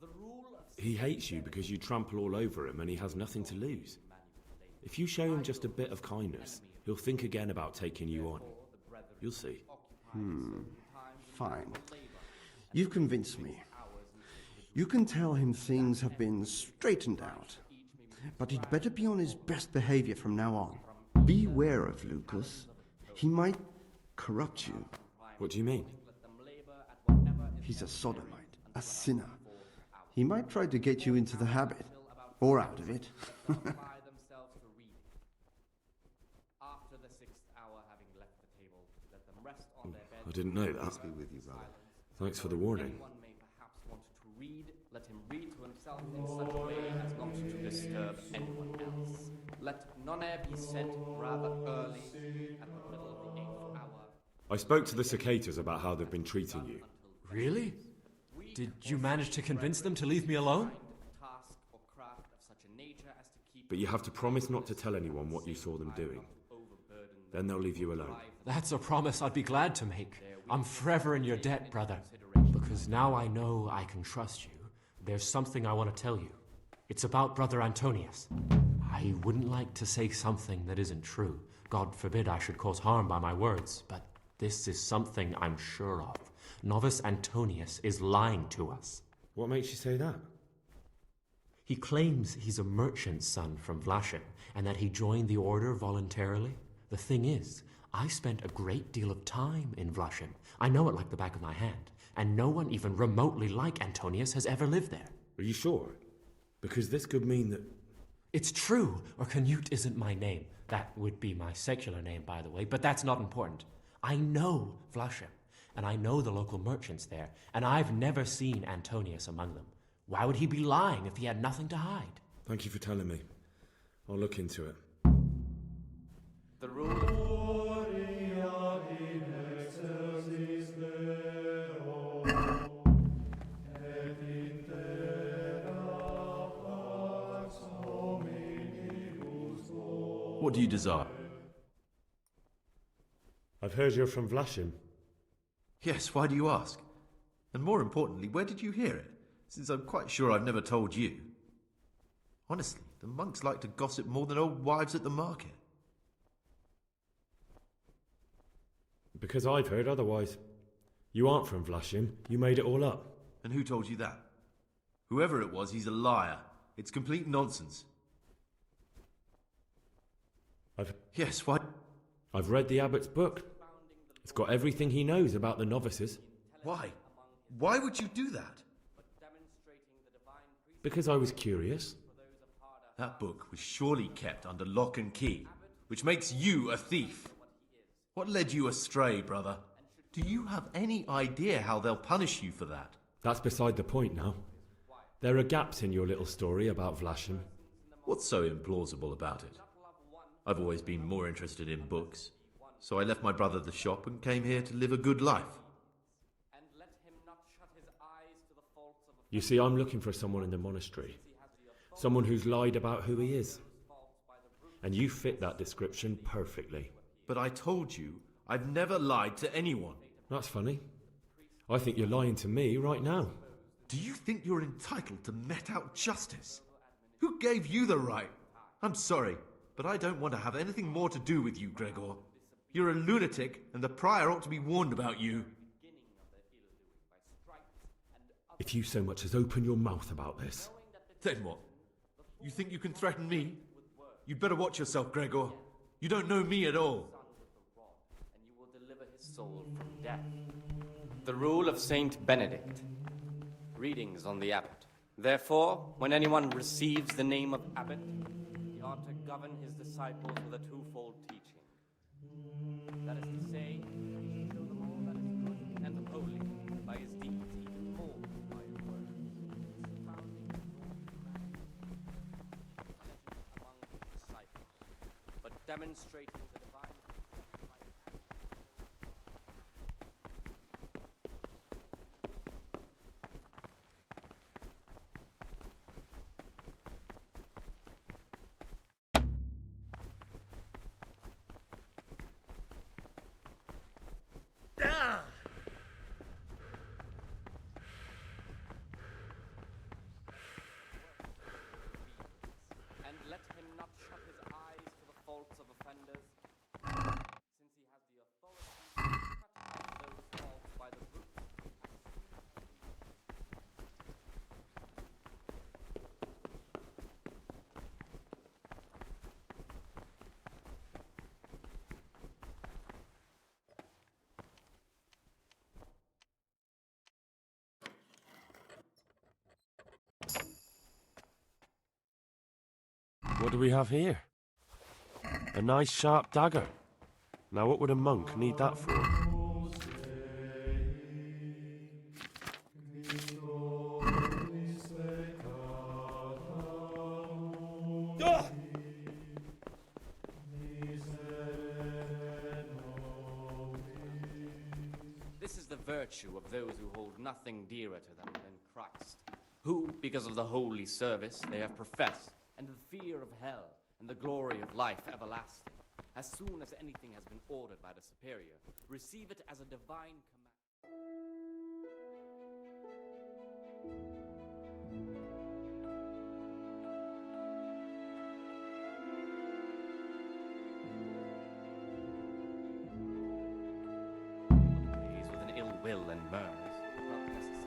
The rule of He hates you because you trample all over him and he has nothing to lose. If you show him just a bit of kindness, he'll think again about taking you on. You'll see. Fine. You've convinced me. You can tell him things have been straightened out. But he'd better be on his best behavior from now on. Beware of Lucas. He might corrupt you. What do you mean? He's a sodomite, a sinner. He might try to get you into the habit, or out of it. didn't know that. Peace be with you, brother. Thanks for the warning. Anyone may perhaps want to read, let him read to himself in such a way as not to disturb anyone else. Let none air be sent rather early, at the middle of the 8th hour. I spoke to the cicadas about how they've been treating you. Really? Did you manage to convince them to leave me alone? Task or craft of such a nature as to keep But you have to promise not to tell anyone what you saw them doing. Then they'll leave you alone. That's a promise I'd be glad to make. I'm forever in your debt, brother. Because now I know I can trust you, there's something I want to tell you. It's about Brother Antonius. I wouldn't like to say something that isn't true. God forbid I should cause harm by my words, but this is something I'm sure of. Novice Antonius is lying to us. What makes you say that? He claims he's a merchant's son from Vlashim, and that he joined the order voluntarily. The thing is, I spent a great deal of time in Vlashim. I know it like the back of my hand, and no one even remotely like Antonius has ever lived there. Are you sure? Because this could mean that... It's true, or Canute isn't my name. That would be my secular name, by the way, but that's not important. I know Vlashim, and I know the local merchants there, and I've never seen Antonius among them. Why would he be lying if he had nothing to hide? Thank you for telling me. I'll look into it. the rule What do you desire? I've heard you're from Vlashim. Yes, why do you ask? And more importantly, where did you hear it? Since I'm quite sure I've never told you. Honestly, the monks like to gossip more than old wives at the market. Because I've heard otherwise. You aren't from Vlashim. You made it all up. And who told you that? Whoever it was, he's a liar. It's complete nonsense. Yes, why? I've read the abbot's book. It's got everything he knows about the novices. Why? Why would you do that? Because I was curious. That book was surely kept under lock and key, which makes you a thief. What led you astray, brother? Do you have any idea how they'll punish you for that? That's beside the point now. There are gaps in your little story about Vlashim. What's so implausible about it? I've always been more interested in books, so I left my brother the shop and came here to live a good life. You see, I'm looking for someone in the monastery. Someone who's lied about who he is. And you fit that description perfectly. But I told you, I've never lied to anyone. That's funny. I think you're lying to me right now. Do you think you're entitled to met out justice? Who gave you the right? I'm sorry, but I don't want to have anything more to do with you, Gregor. You're a lunatic, and the prior ought to be warned about you. If you so much as open your mouth about this... Then what? You think you can threaten me? You'd better watch yourself, Gregor. You don't know me at all. And you will deliver his soul from death. The rule of Saint Benedict. Readings on the abbot. Therefore, when anyone receives the name of abbot, he ought to govern his disciples with a twofold teaching. That is to say, he should show them all that is good and holy by his deeds, even more by his words. Among his disciples, but demonstrating the divine. And let him not shut his eyes to the faults of offenders, since he has the authority to cut off those faults by the root. What do we have here? A nice sharp dagger. Now what would a monk need that for? virtue of those who hold nothing dearer to them than Christ, who, because of the holy service they have professed, and the fear of hell, and the glory of life everlasting, as soon as anything has been ordered by the superior, receive it as a divine command. Gaze with an ill will and murmurs, not necessarily.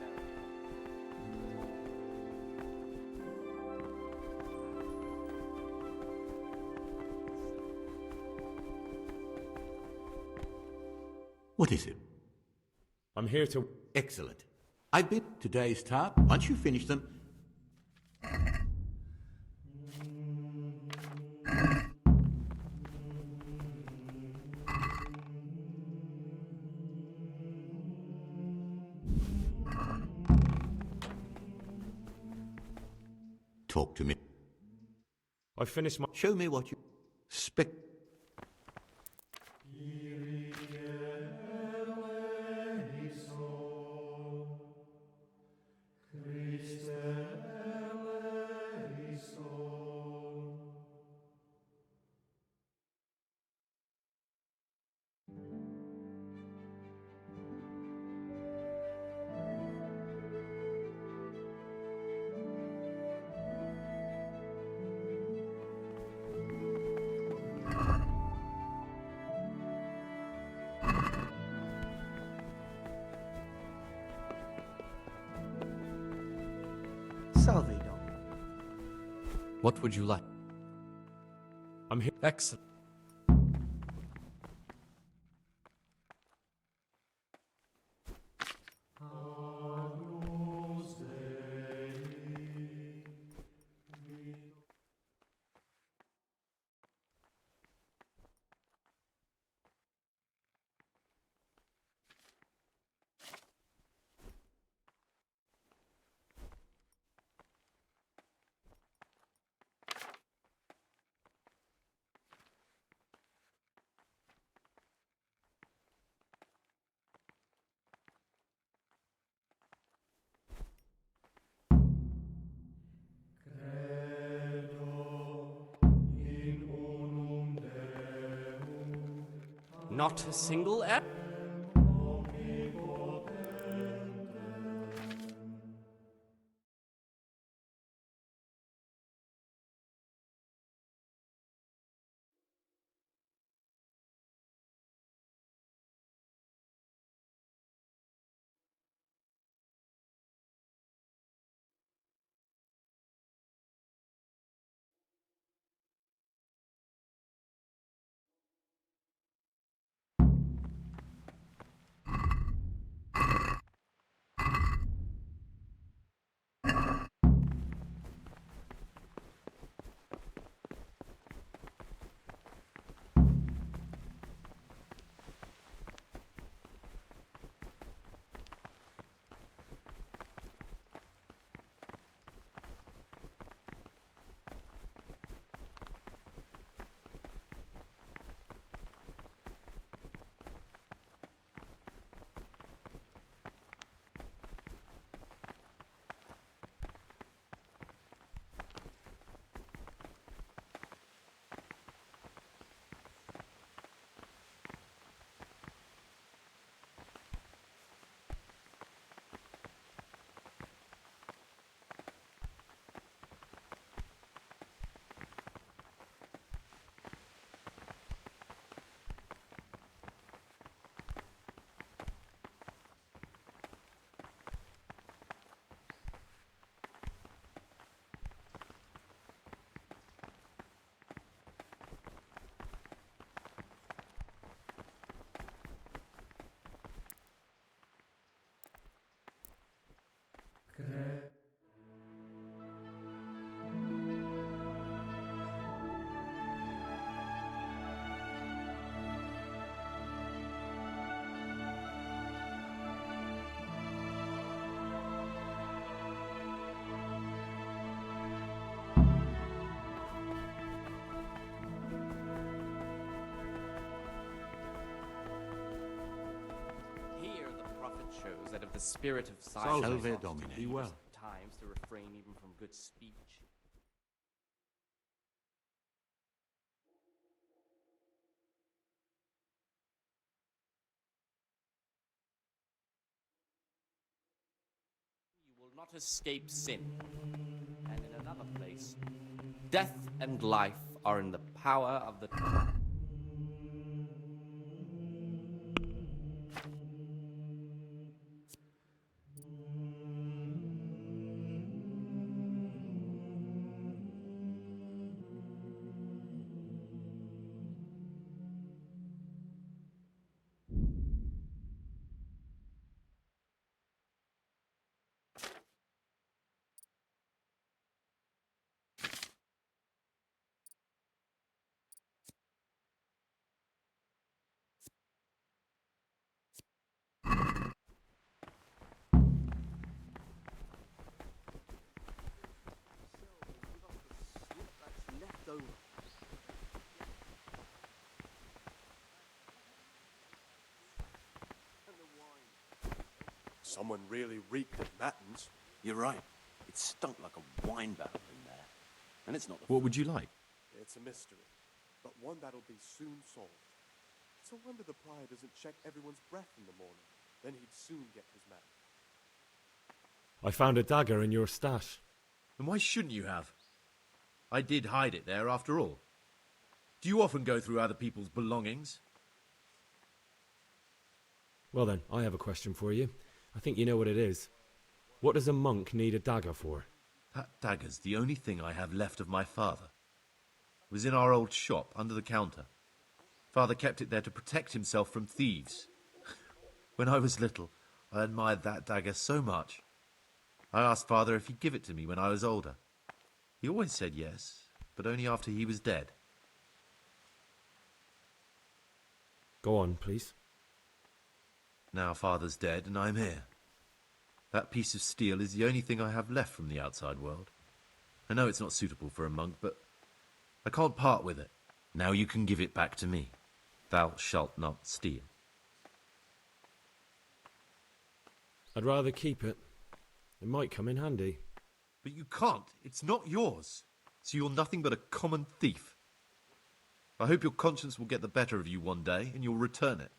What is it? I'm here to... Excellent. I've been today's task. Once you finish them... Talk to me. I finished my... Show me what you... Salve, Dom. What would you like? I'm here... Excellent. Not a single error. spirit of silence. Salve Domine. Be well. Times to refrain even from good speech. You will not escape sin. And in another place, death and life are in the power of the tongue. Someone really reeked at Matins. You're right. It stunk like a wine barrel in there. And it's not the What would you like? It's a mystery, but one that'll be soon solved. It's a wonder the prior doesn't check everyone's breath in the morning. Then he'd soon get his man. I found a dagger in your stash. And why shouldn't you have? I did hide it there after all. Do you often go through other people's belongings? Well then, I have a question for you. I think you know what it is. What does a monk need a dagger for? That dagger's the only thing I have left of my father. It was in our old shop, under the counter. Father kept it there to protect himself from thieves. When I was little, I admired that dagger so much. I asked Father if he'd give it to me when I was older. He always said yes, but only after he was dead. Go on, please. Now Father's dead and I'm here. That piece of steel is the only thing I have left from the outside world. I know it's not suitable for a monk, but I can't part with it. Now you can give it back to me. Thou shalt not steal. I'd rather keep it. It might come in handy. But you can't. It's not yours. So you're nothing but a common thief. I hope your conscience will get the better of you one day and you'll return it.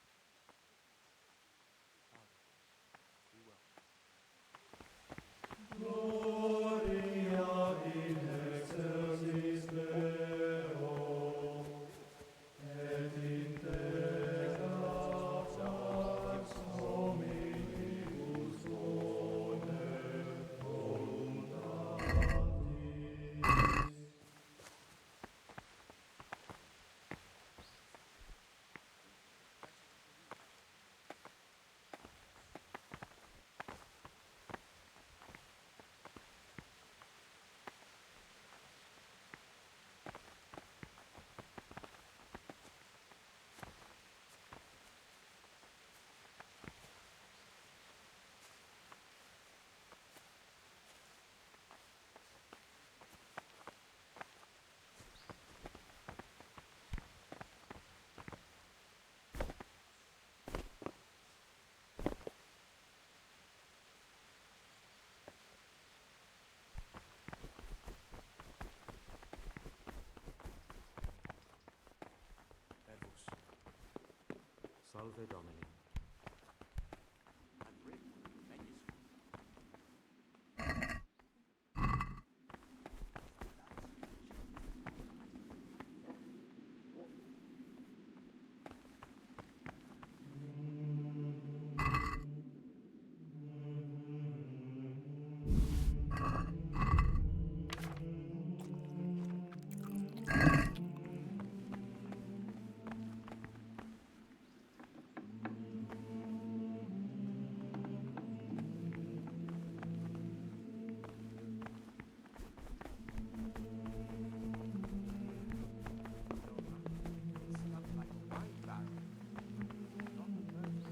Salve Domine.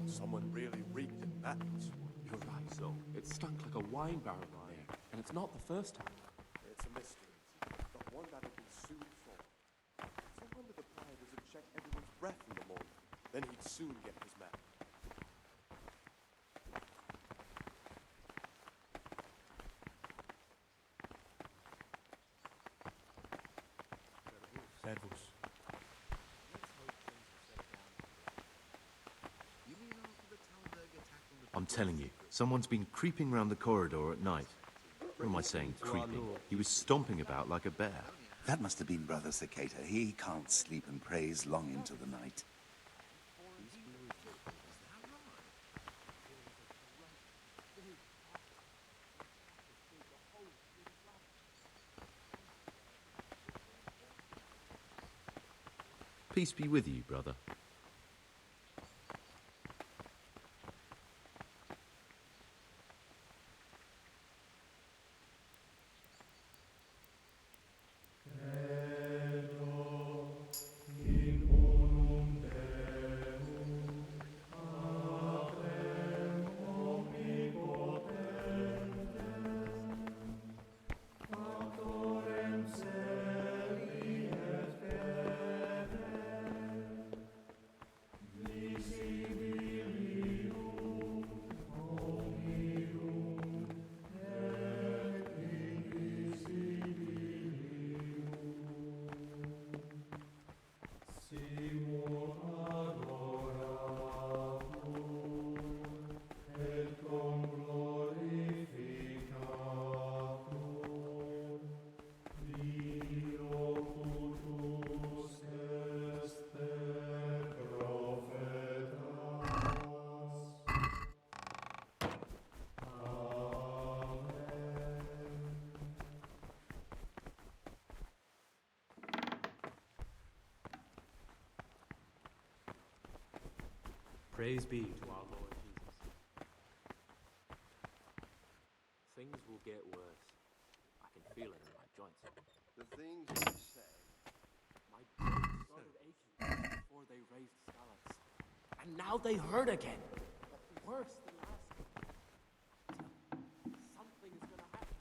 Someone really reeked at Matins. You're right, so it stunk like a wine barrel in there. And it's not the first time. It's a mystery, but one that'll be soon solved. It's a wonder the prior doesn't check everyone's breath in the morning. Then he'd soon get his man. servus. I'm telling you, someone's been creeping round the corridor at night. What am I saying, creeping? He was stomping about like a bear. That must have been Brother Cicada. He can't sleep and prays long into the night. Peace be with you, brother. Praise be to our Lord Jesus. Things will get worse. I can feel it in my joints. The things you say. My joints started aching before they raised scallops. And now they hurt again. Worse than last time. Something is gonna happen.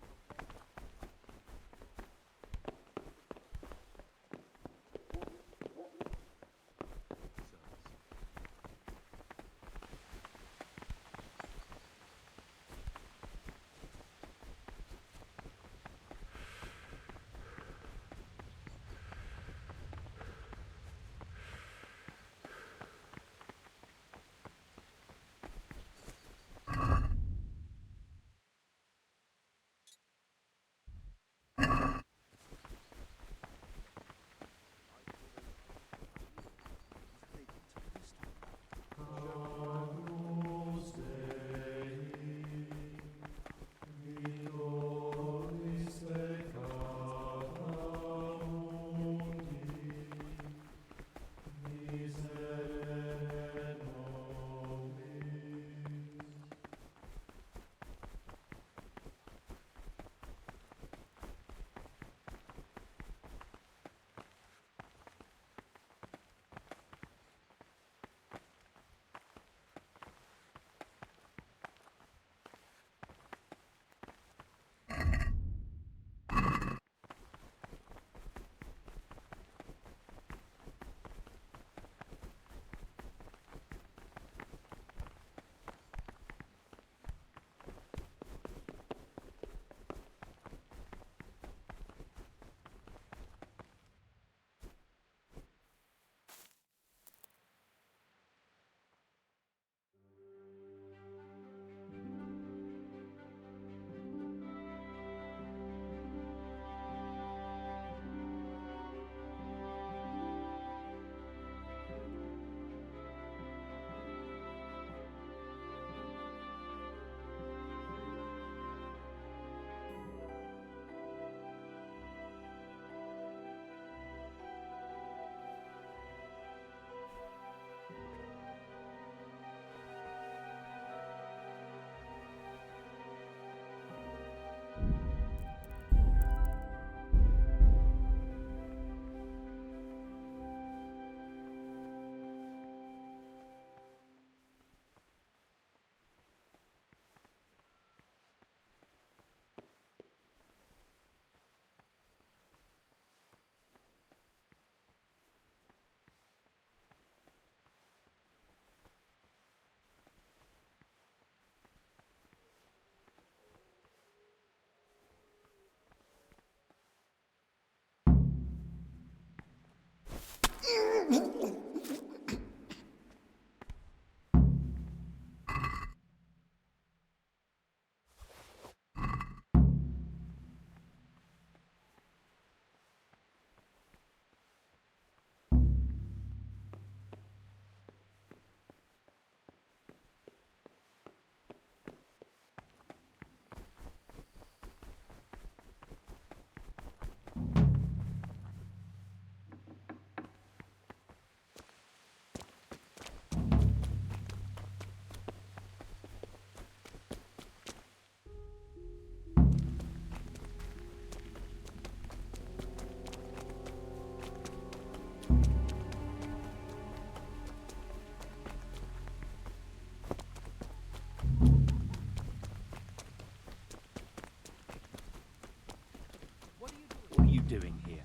you doing here?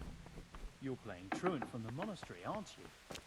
You're playing truant from the monastery, aren't you?